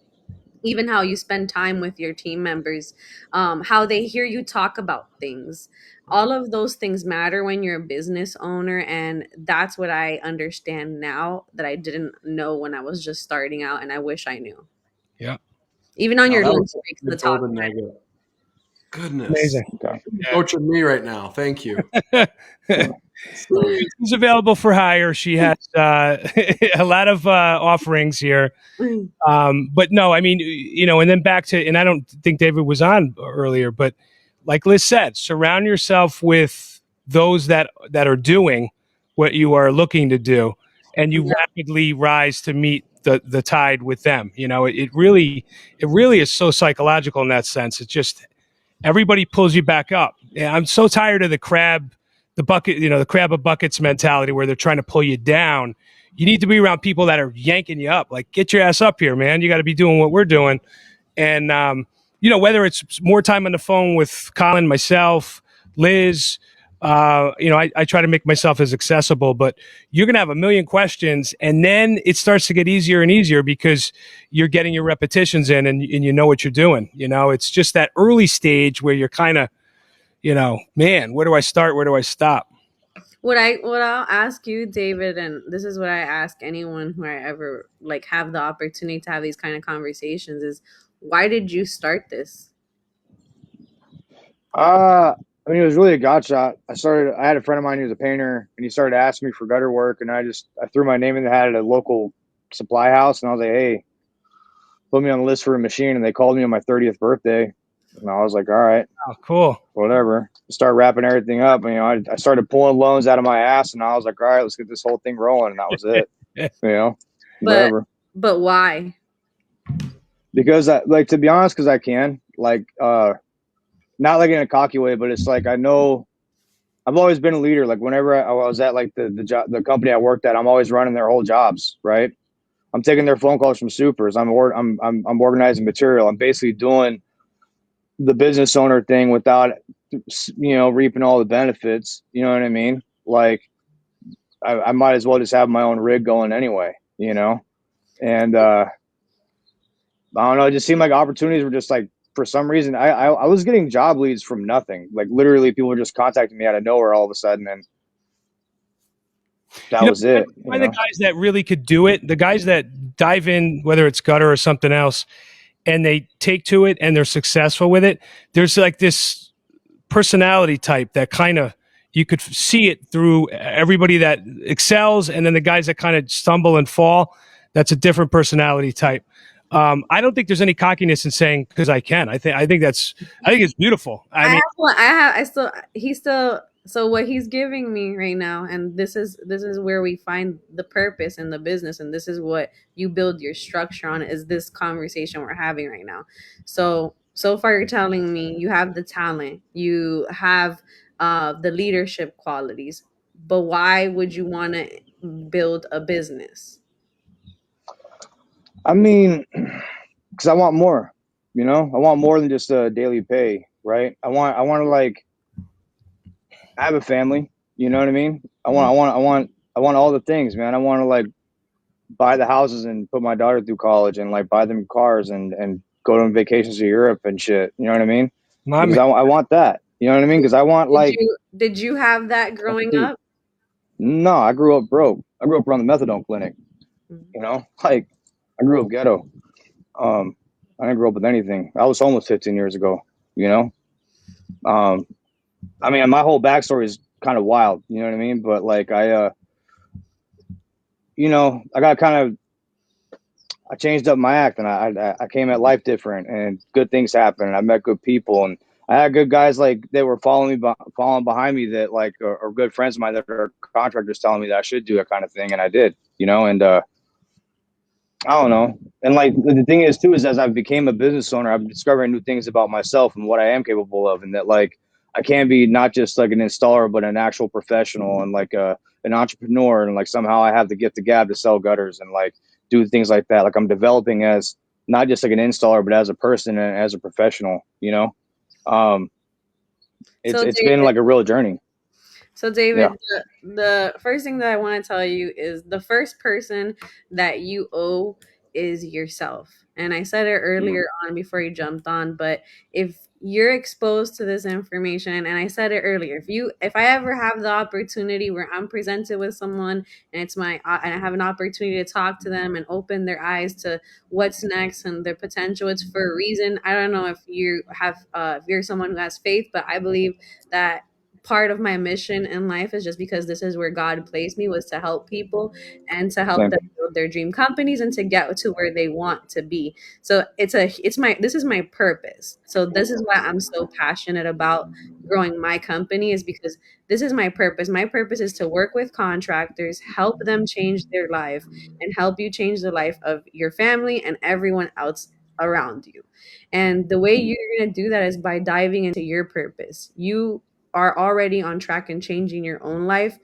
even how you spend time with your team members, how they hear you talk about things. All of those things matter when you're a business owner. And that's what I understand now that I didn't know when I was just starting out, and I wish I knew. Yeah. Even on your that lunch was breaks, the the talk. golden nugget. Goodness. Amazing. Okay. You're coaching me right now. Thank you. She's available for hire. She has a lot of offerings here. But no, I mean, and then back to, and I don't think David was on earlier, but like Liz said, surround yourself with those that are doing what you are looking to do, and you Yeah. rapidly rise to meet the tide with them. It really is so psychological in that sense. It's just everybody pulls you back up. Yeah, I'm so tired of the crab of buckets mentality where they're trying to pull you down. You need to be around people that are yanking you up. Like, get your ass up here, man. You got to be doing what we're doing. And, whether it's more time on the phone with Colin, myself, Liz, I try to make myself as accessible, but you're going to have a million questions. And then it starts to get easier and easier because you're getting your repetitions in and you know what you're doing. It's just that early stage where you're kind of, man, where do I start? Where do I stop? What I'll ask you, David, and this is what I ask anyone who I ever like have the opportunity to have these kind of conversations is, why did you start this? I mean, it was really a god shot. I had a friend of mine who was a painter, and he started asking me for gutter work, and I threw my name in the hat at a local supply house, and I was like, hey, put me on the list for a machine, and they called me on my 30th birthday, and I was like, all right, Oh, cool. whatever. Start wrapping everything up. I started pulling loans out of my ass, and I was like, all right, let's get this whole thing rolling, and that was it. Whatever. But why? Because to be honest, because I can, not like in a cocky way, but it's like I know I've always been a leader. Like whenever I was at like the company I worked at, I'm always running their whole jobs, right? I'm taking their phone calls from supers. I'm organizing material. I'm basically doing the business owner thing without reaping all the benefits. You know what I mean? Like I might as well just have my own rig going anyway. And I don't know. It just seemed like opportunities were just like, for some reason, I was getting job leads from nothing. Like literally, people were just contacting me out of nowhere all of a sudden, and that was it. Find the guys that really could do it, the guys that dive in, whether it's gutter or something else, and they take to it and they're successful with it. There's like this personality type that kind of you could see it through everybody that excels, and then the guys that kind of stumble and fall. That's a different personality type. I don't think there's any cockiness in saying because I can. I think it's beautiful. So what he's giving me right now, and this is where we find the purpose in the business, and this is what you build your structure on, is this conversation we're having right now. So far you're telling me you have the talent, you have the leadership qualities, but why would you want to build a business? I mean, because I want more. I want more than just a daily pay, right? I want to like I have a family. You know what I mean? I want all the things, man. I want to like buy the houses and put my daughter through college and like buy them cars and go on vacations to Europe and shit. You know what I mean? Because I want that. You know what I mean? Because I want Did you have that growing up? No, I grew up broke. I grew up around the methadone clinic. Like I grew up ghetto. I didn't grow up with anything. I was homeless 15 years ago. I mean, my whole backstory is kind of wild. You know what I mean? But like I changed up my act, and I came at life different, and good things happened, and I met good people, and I had good guys like they were following behind me that like are good friends of mine that are contractors telling me that I should do that kind of thing, and I did, and I don't know. And like the thing is too, is as I became a business owner, I'm discovering new things about myself and what I am capable of, and that like I can be not just like an installer, but an actual professional and like an entrepreneur, and like somehow I have the gift of gab to sell gutters and like do things like that. Like I'm developing as not just like an installer, but as a person and as a professional. It's been like a real journey. So David, the first thing that I want to tell you is the first person that you owe is yourself. And I said it earlier on before you jumped on, but if you're exposed to this information, and I said it earlier, if I ever have the opportunity where I'm presented with someone and and I have an opportunity to talk to them and open their eyes to what's next and their potential, it's for a reason. I don't know if you have if you're someone who has faith, but I believe that part of my mission in life is just because this is where God placed me, was to help people and to help Same. them build their dream companies and to get to where they want to be. So this is my purpose. So this is why I'm so passionate about growing my company, is because this is my purpose. My purpose is to work with contractors, help them change their life, and help you change the life of your family and everyone else around you. And the way you're going to do that is by diving into your purpose. You are already on track and changing your own life.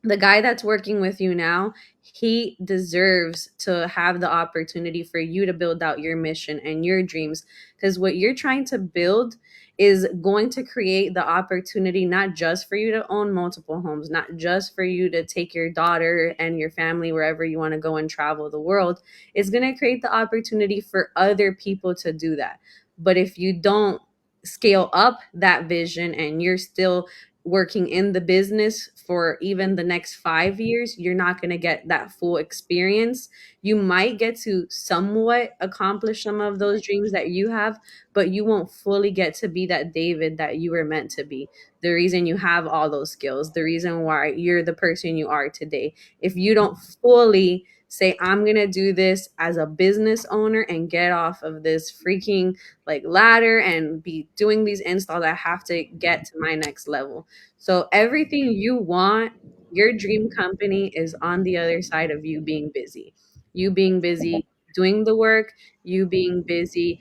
The guy that's working with you now, he deserves to have the opportunity for you to build out your mission and your dreams, because what you're trying to build is going to create the opportunity not just for you to own multiple homes, not just for you to take your daughter and your family wherever you want to go and travel the world. It's going to create the opportunity for other people to do that. But if you don't scale up that vision and you're still working in the business for even the next 5 years, you're not going to get that full experience. You might get to somewhat accomplish some of those dreams that you have, but you won't fully get to be that David that you were meant to be. The reason you have all those skills, the reason why you're the person you are today. If you don't fully say, I'm going to do this as a business owner and get off of this freaking like ladder and be doing these installs, I have to get to my next level. So everything you want, your dream company is on the other side of you being busy. You being busy doing the work, you being busy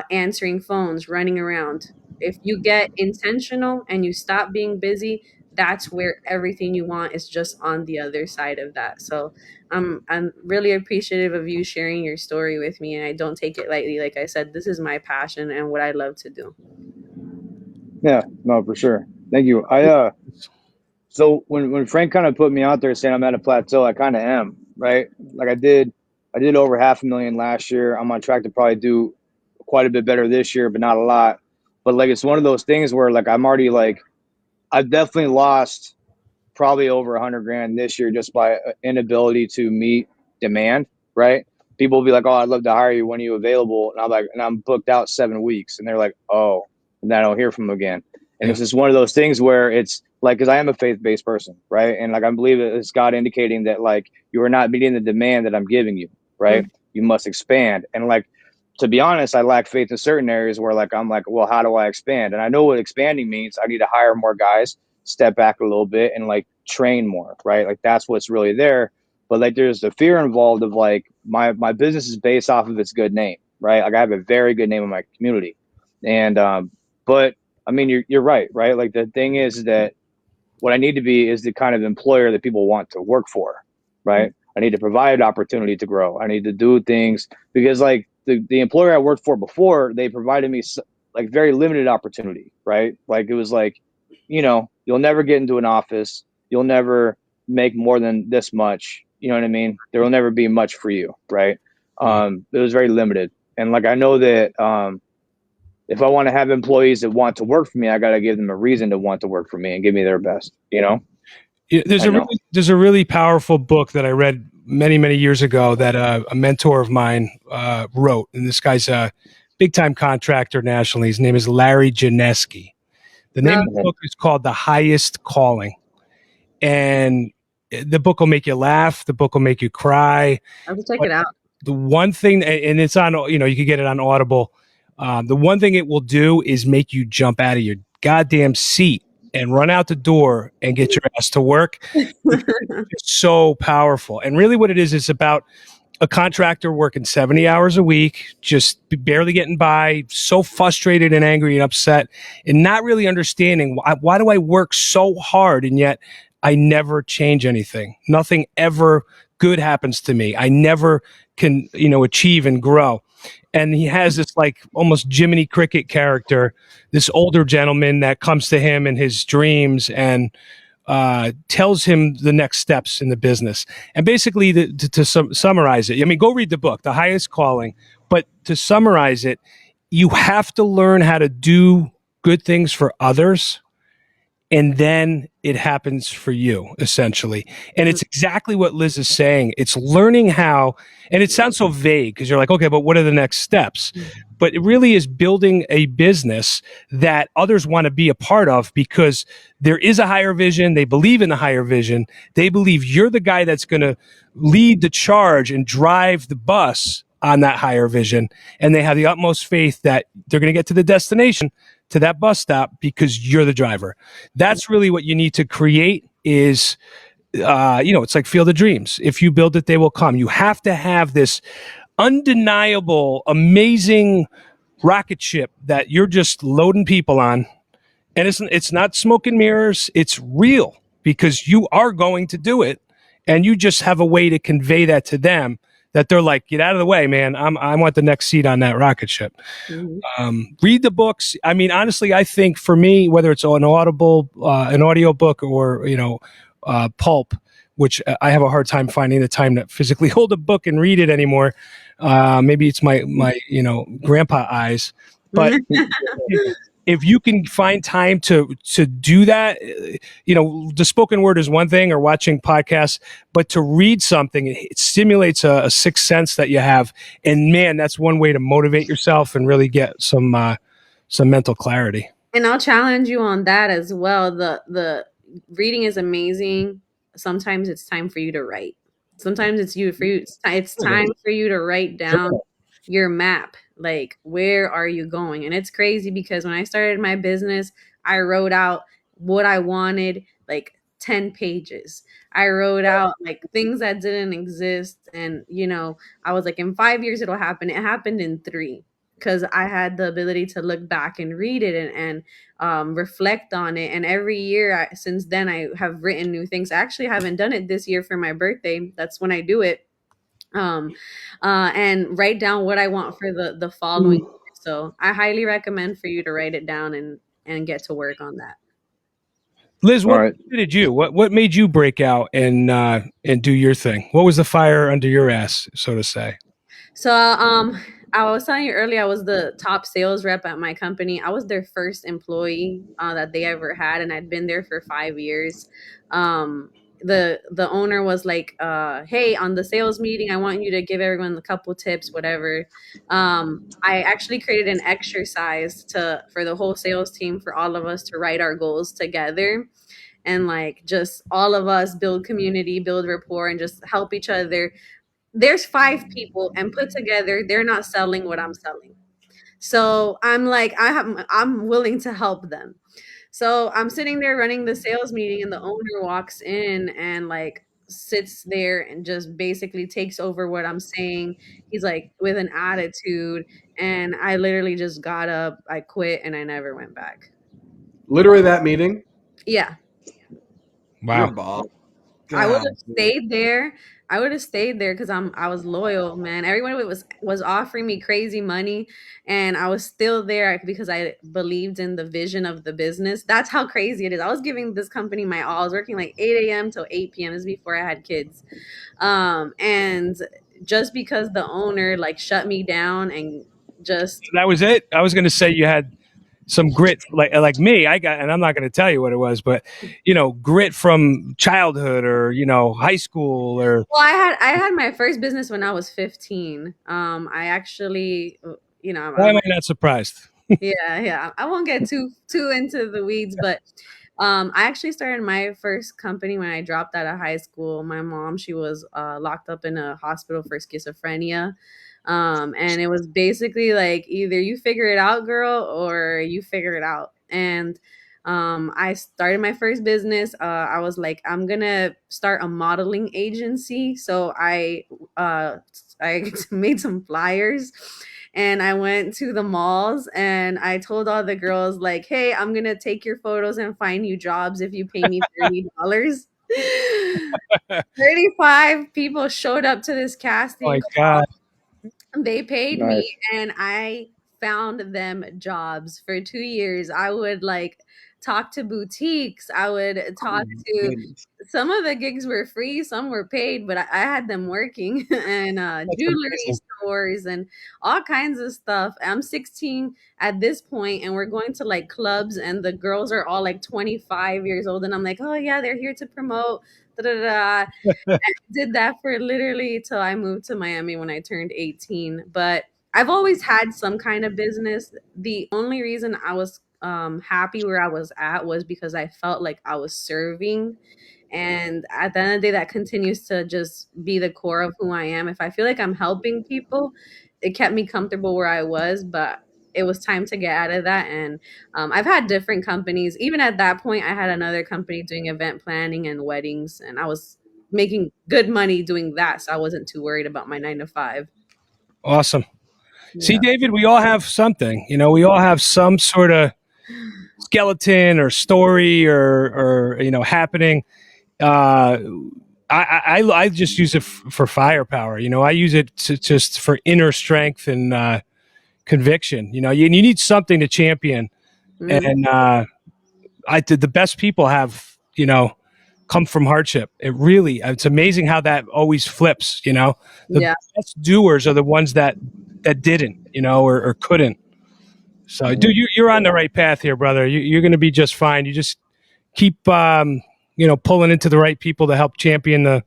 answering phones, running around. If you get intentional and you stop being busy, that's where everything you want is just on the other side of that. So I'm really appreciative of you sharing your story with me, and I don't take it lightly. Like I said, this is my passion and what I love to do. Yeah, no, for sure. Thank you. So when Frank kind of put me out there saying I'm at a plateau, I kind of am, right? Like I did over 500,000 last year. I'm on track to probably do quite a bit better this year, but not a lot. But like, it's one of those things where like, I'm already like, I've definitely lost probably over 100 grand this year just by inability to meet demand, right? People will be like, oh, I'd love to hire you. When are you available? And I'm like, and I'm booked out 7 weeks. And they're like, oh, and then I don't hear from them again. And it's just one of those things where it's like, because I am a faith-based person, right? And like, I believe it's God indicating that like, you are not meeting the demand that I'm giving you, right? Mhm. You must expand. And like, to be honest, I lack faith in certain areas where like, I'm like, well, how do I expand? And I know what expanding means. I need to hire more guys, step back a little bit, and like train more, right? Like that's what's really there. But like there's the fear involved of like my business is based off of its good name, right? Like I have a very good name in my community. And but I mean you're right? Like the thing is that what I need to be is the kind of employer that people want to work for, right? I need to provide opportunity to grow. I need to do things because like the employer I worked for before, they provided me like very limited opportunity, right? Like it was like, you know, you'll never get into an office. You'll never make more than this much. You know what I mean? There will never be much for you, right? It was very limited. And like, I know that if I want to have employees that want to work for me, I got to give them a reason to want to work for me and give me their best, you know? Yeah, there's a really powerful book that I read many years ago that a mentor of mine wrote, and this guy's a big time contractor nationally. His name is Larry Janeski. The name of the book is called The Highest Calling, and the book will make you laugh. The book will make you cry. I'll have to check it out. The one thing, and it's on, you know, you can get it on Audible. The one thing it will do is make you jump out of your goddamn seat and run out the door and get your ass to work. It's so powerful. And really what it is about a contractor working 70 hours a week, just barely getting by, so frustrated and angry and upset, and not really understanding why do I work so hard and yet I never change anything. Nothing ever good happens to me. I never can, you know, achieve and grow. And he has this like almost Jiminy Cricket character, this older gentleman that comes to him in his dreams and tells him the next steps in the business. And basically, to summarize it, I mean, go read the book, The Highest Calling. But to summarize it, you have to learn how to do good things for others and then it happens for you, essentially. And it's exactly what Liz is saying. It's learning how, and it sounds so vague because you're like, okay, but what are the next steps? But it really is building a business that others want to be a part of because there is a higher vision. They believe in the higher vision. They believe you're the guy that's going to lead the charge and drive the bus on that higher vision. And they have the utmost faith that they're going to get to the destination, to that bus stop, because you're the driver. That's really what you need to create is, it's like Field of Dreams. If you build it, they will come. You have to have this undeniable, amazing rocket ship that you're just loading people on. And it's not smoke and mirrors. It's real because you are going to do it. And you just have a way to convey that to them that they're like, get out of the way, man. I want the next seat on that rocket ship. Read the books. I mean, honestly, I think for me, whether it's an Audible, an audio book, or pulp, which I have a hard time finding the time to physically hold a book and read it anymore. Maybe it's my grandpa eyes, but if you can find time to do that, the spoken word is one thing, or watching podcasts, but to read something, it stimulates a sixth sense that you have. And man, that's one way to motivate yourself and really get some mental clarity. And I'll challenge you on that as well. The reading is amazing. Sometimes it's time for you to write. Sometimes it's time for you to write down your map. Like, where are you going? And it's crazy because when I started my business, I wrote out what I wanted, like 10 pages. I wrote out like things that didn't exist. And, I was like, in 5 years, it'll happen. It happened in 3 because I had the ability to look back and read it and reflect on it. And every year since then, I have written new things. I actually haven't done it this year for my birthday. That's when I do it. And write down what I want for the following year. So I highly recommend for you to write it down and get to work on that. Liz, what did you? What made you break out and do your thing? What was the fire under your ass, so to say? So I was telling you earlier, I was the top sales rep at my company. I was their first employee that they ever had, and I'd been there for 5 years. The owner was like, hey, on the sales meeting, I want you to give everyone a couple tips, whatever. I actually created an exercise for the whole sales team, for all of us to write our goals together, and like just all of us build community, build rapport, and just help each other. There's 5 people, and put together, they're not selling what I'm selling. So I'm like, I'm willing to help them. So I'm sitting there running the sales meeting, and the owner walks in and like sits there and just basically takes over what I'm saying. He's like with an attitude, and I literally just got up, I quit, and I never went back. Literally that meeting? Yeah. Wow. You're Bob. I would have stayed there. I would have stayed there because I was loyal, man. Everyone was offering me crazy money, and I was still there because I believed in the vision of the business. That's how crazy it is. I was giving this company my all. I was working like 8 a.m. till 8 p.m. This is before I had kids. And just because the owner like shut me down and just... That was it? I was going to say you had some grit, like me. I got, and I'm not going to tell you what it was, but grit from childhood or high school or. Well, I had my first business when I was 15. I actually, Why am I not surprised? Yeah. I won't get too into the weeds, but I actually started my first company when I dropped out of high school. My mom, she was locked up in a hospital for schizophrenia. And it was basically like, either you figure it out, girl, or you figure it out. And I started my first business. I was like, I'm gonna start a modeling agency. So I made some flyers, and I went to the malls, and I told all the girls like, hey, I'm gonna take your photos and find you jobs if you pay me $30. 35 people showed up to this casting. Oh my God. They paid me, and I found them jobs for 2 years. I would like talk to boutiques. I would talk to, Goodness. some of the gigs were free, some were paid, but I had them working and That's jewelry amazing. stores and all kinds of stuff. I'm 16 at this point, and we're going to like clubs, and the girls are all like 25 years old, and I'm like, oh yeah, they're here to promote. Da, da, da. Did that for literally till I moved to Miami when I turned 18. But I've always had some kind of business. The only reason I was happy where I was at was because I felt like I was serving. And at the end of the day, that continues to just be the core of who I am. If I feel like I'm helping people, it kept me comfortable where I was, but it was time to get out of that. And I've had different companies. Even at that point, I had another company doing event planning and weddings, and I was making good money doing that. So I wasn't too worried about my 9 to 5. Awesome. See, Yeah. David, we all have something. You know, we all have some sort of skeleton or story or happening. I just use it for firepower. You know, I use it just for inner strength and conviction. You know, you need something to champion, Mhm. and the best people have come from hardship. It's amazing how that always flips. You know, the Yeah. best doers are the ones that didn't, or couldn't. So, dude, you're on the right path here, brother. You're going to be just fine. You just keep, pulling into the right people to help champion the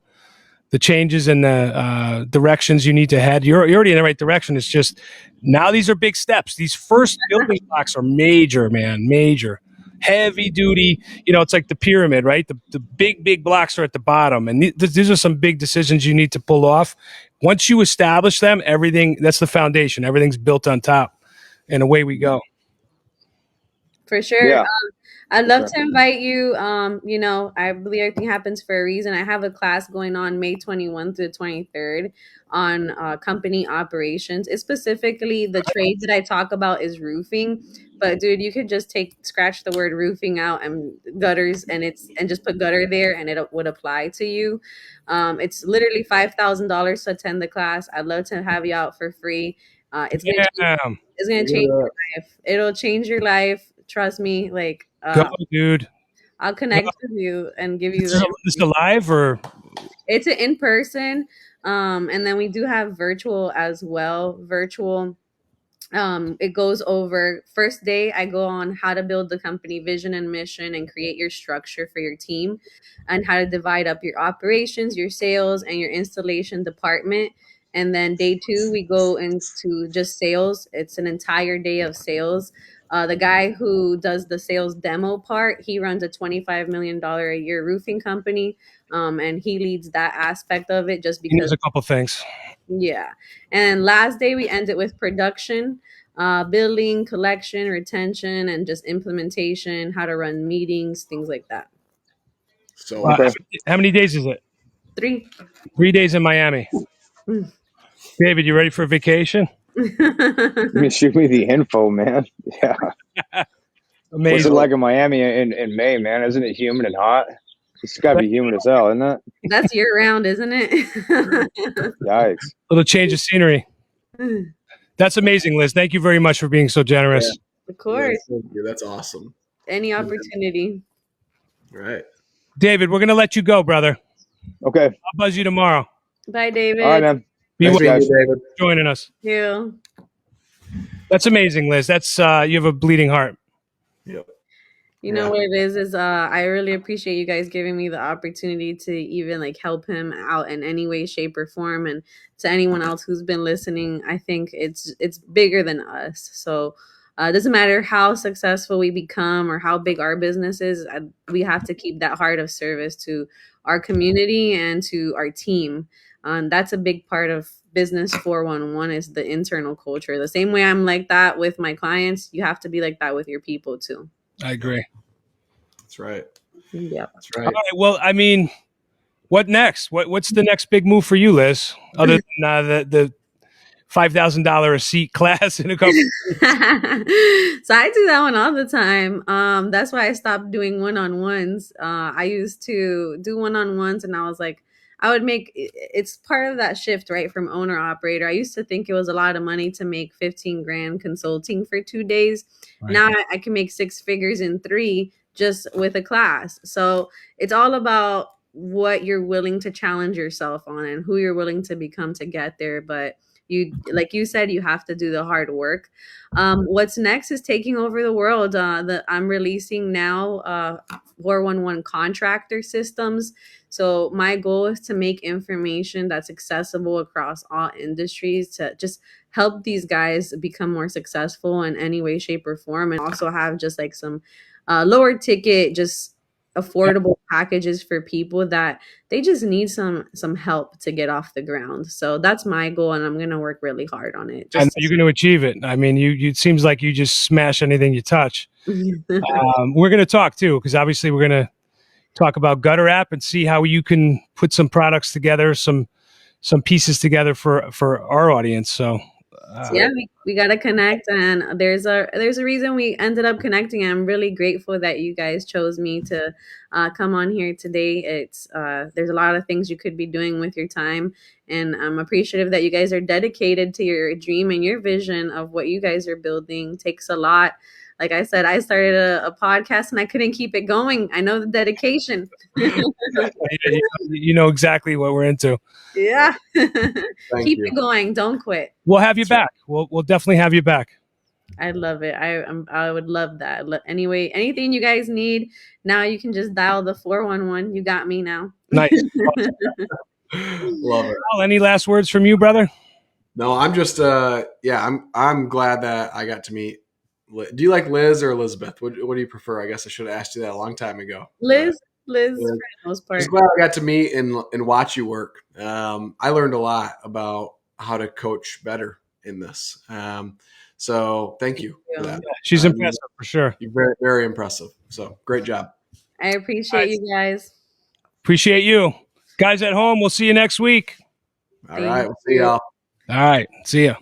changes and the directions you need to head. You're already in the right direction. It's just now these are big steps. These first building blocks are major, man, major, heavy duty. It's like the pyramid, right? The big blocks are at the bottom, and these are some big decisions you need to pull off. Once you establish them, that's the foundation. Everything's built on top, and away we go. For sure. Yeah. I'd For love sure. to invite you. I believe everything happens for a reason. I have a class going on May 21 through 23rd on company operations. It's specifically the trade that I talk about is roofing. But dude, you could just scratch the word roofing out and gutters, and just put gutter there, and it would apply to you. It's literally $5,000 to attend the class. I'd love to have you out for free. Yeah, It's gonna change your life. It'll change your life. Trust me. Like, go, dude. I'll connect with you and give you This is the. this alive or It's an in person, and then we do have virtual as well. Virtual. It goes over first day. I go on how to build the company vision and mission and create your structure for your team, and how to divide up your operations, your sales, and your installation department. And then day 2, we go into just sales. It's an entire day of sales. The guy who does the sales demo part, he runs a $25 million a year roofing company, and he leads that aspect of it just he knows because. a couple things. Yeah. And last day we ended with production, building, collection, retention, and just implementation, how to run meetings, things like that. So Uh, how many days is it? 3. 3 days in Miami. Mm. David, you ready for a vacation? Shoot me the info, man. Yeah. What's Amazing. it like in Miami in May, man? Isn't it humid and hot? It's got to be humid as hell, isn't it? That's year round, isn't it? Yikes. Little change of scenery. That's amazing, Liz. Thank you very much for being so generous. Of course. thank you. That's awesome. Any opportunity. All right. David, we're going to let you go, brother. Okay. I'll buzz you tomorrow. Bye, David. All right, man. Be Thanks, well, guys. David. joining us. You. That's amazing, Liz. That's you have a bleeding heart. Yep. You know what it is I really appreciate you guys giving me the opportunity to even like help him out in any way, shape, or form. And to anyone else who's been listening, I think it's bigger than us. So it doesn't matter how successful we become or how big our business is. We have to keep that heart of service to our community and to our team. That's a big part of business 411 is the internal culture. The same way I'm like that with my clients, you have to be like that with your people too. I agree. That's right. Yeah. That's All right. right. Well, I mean, what next? What's the next big move for you, Liz? Other than the $5,000 a seat class in a couple. So I do that one all the time. That's why I stopped doing one-on-ones. I used to do one-on-ones, and I was like, I would make it's part of that shift, right, from owner operator. I used to think it was a lot of money to make 15 grand consulting for 2 days. Right. Now I can make 6 figures in 3 just with a class. So it's all about what you're willing to challenge yourself on and who you're willing to become to get there. But you, like you said, you have to do the hard work. What's next is taking over the world. I'm releasing now 411 contractor systems. So my goal is to make information that's accessible across all industries to just help these guys become more successful in any way, shape, or form, and also have just like some lower ticket, just affordable packages for people that they just need some help to get off the ground. So that's my goal, and I'm gonna work really hard on it. And Just you're going to achieve it. I mean, you it seems like you just smash anything you touch. We're going to talk too, because obviously we're going to talk about GutterApp and see how you can put some products together, some pieces together for our audience. So yeah, we gotta connect, and there's a reason we ended up connecting. I'm really grateful that you guys chose me to come on here today. It's there's a lot of things you could be doing with your time, and I'm appreciative that you guys are dedicated to your dream and your vision of what you guys are building. Takes a lot. Like I said, I started a podcast and I couldn't keep it going. I know the dedication. you know exactly what we're into. Yeah. Thank Keep you. it going. Don't quit. We'll have you back. We'll definitely have you back. I love it. I would love that. Anyway, anything you guys need, now you can just dial the 411. You got me now. Nice. Love it. Well, any last words from you, brother? No, I'm just I'm glad that I got to meet. Do you like Liz or Elizabeth? What do you prefer? I guess I should have asked you that a long time ago. Liz, for Liz. the most part. Just glad I got to meet and watch you work. I learned a lot about how to coach better in this. So thank you for that. Yeah, she's impressive for sure. You're very, very impressive. So great job. I appreciate you guys. Appreciate you. Guys at home, we'll see you next week. All right. We'll see y'all. All right. See ya.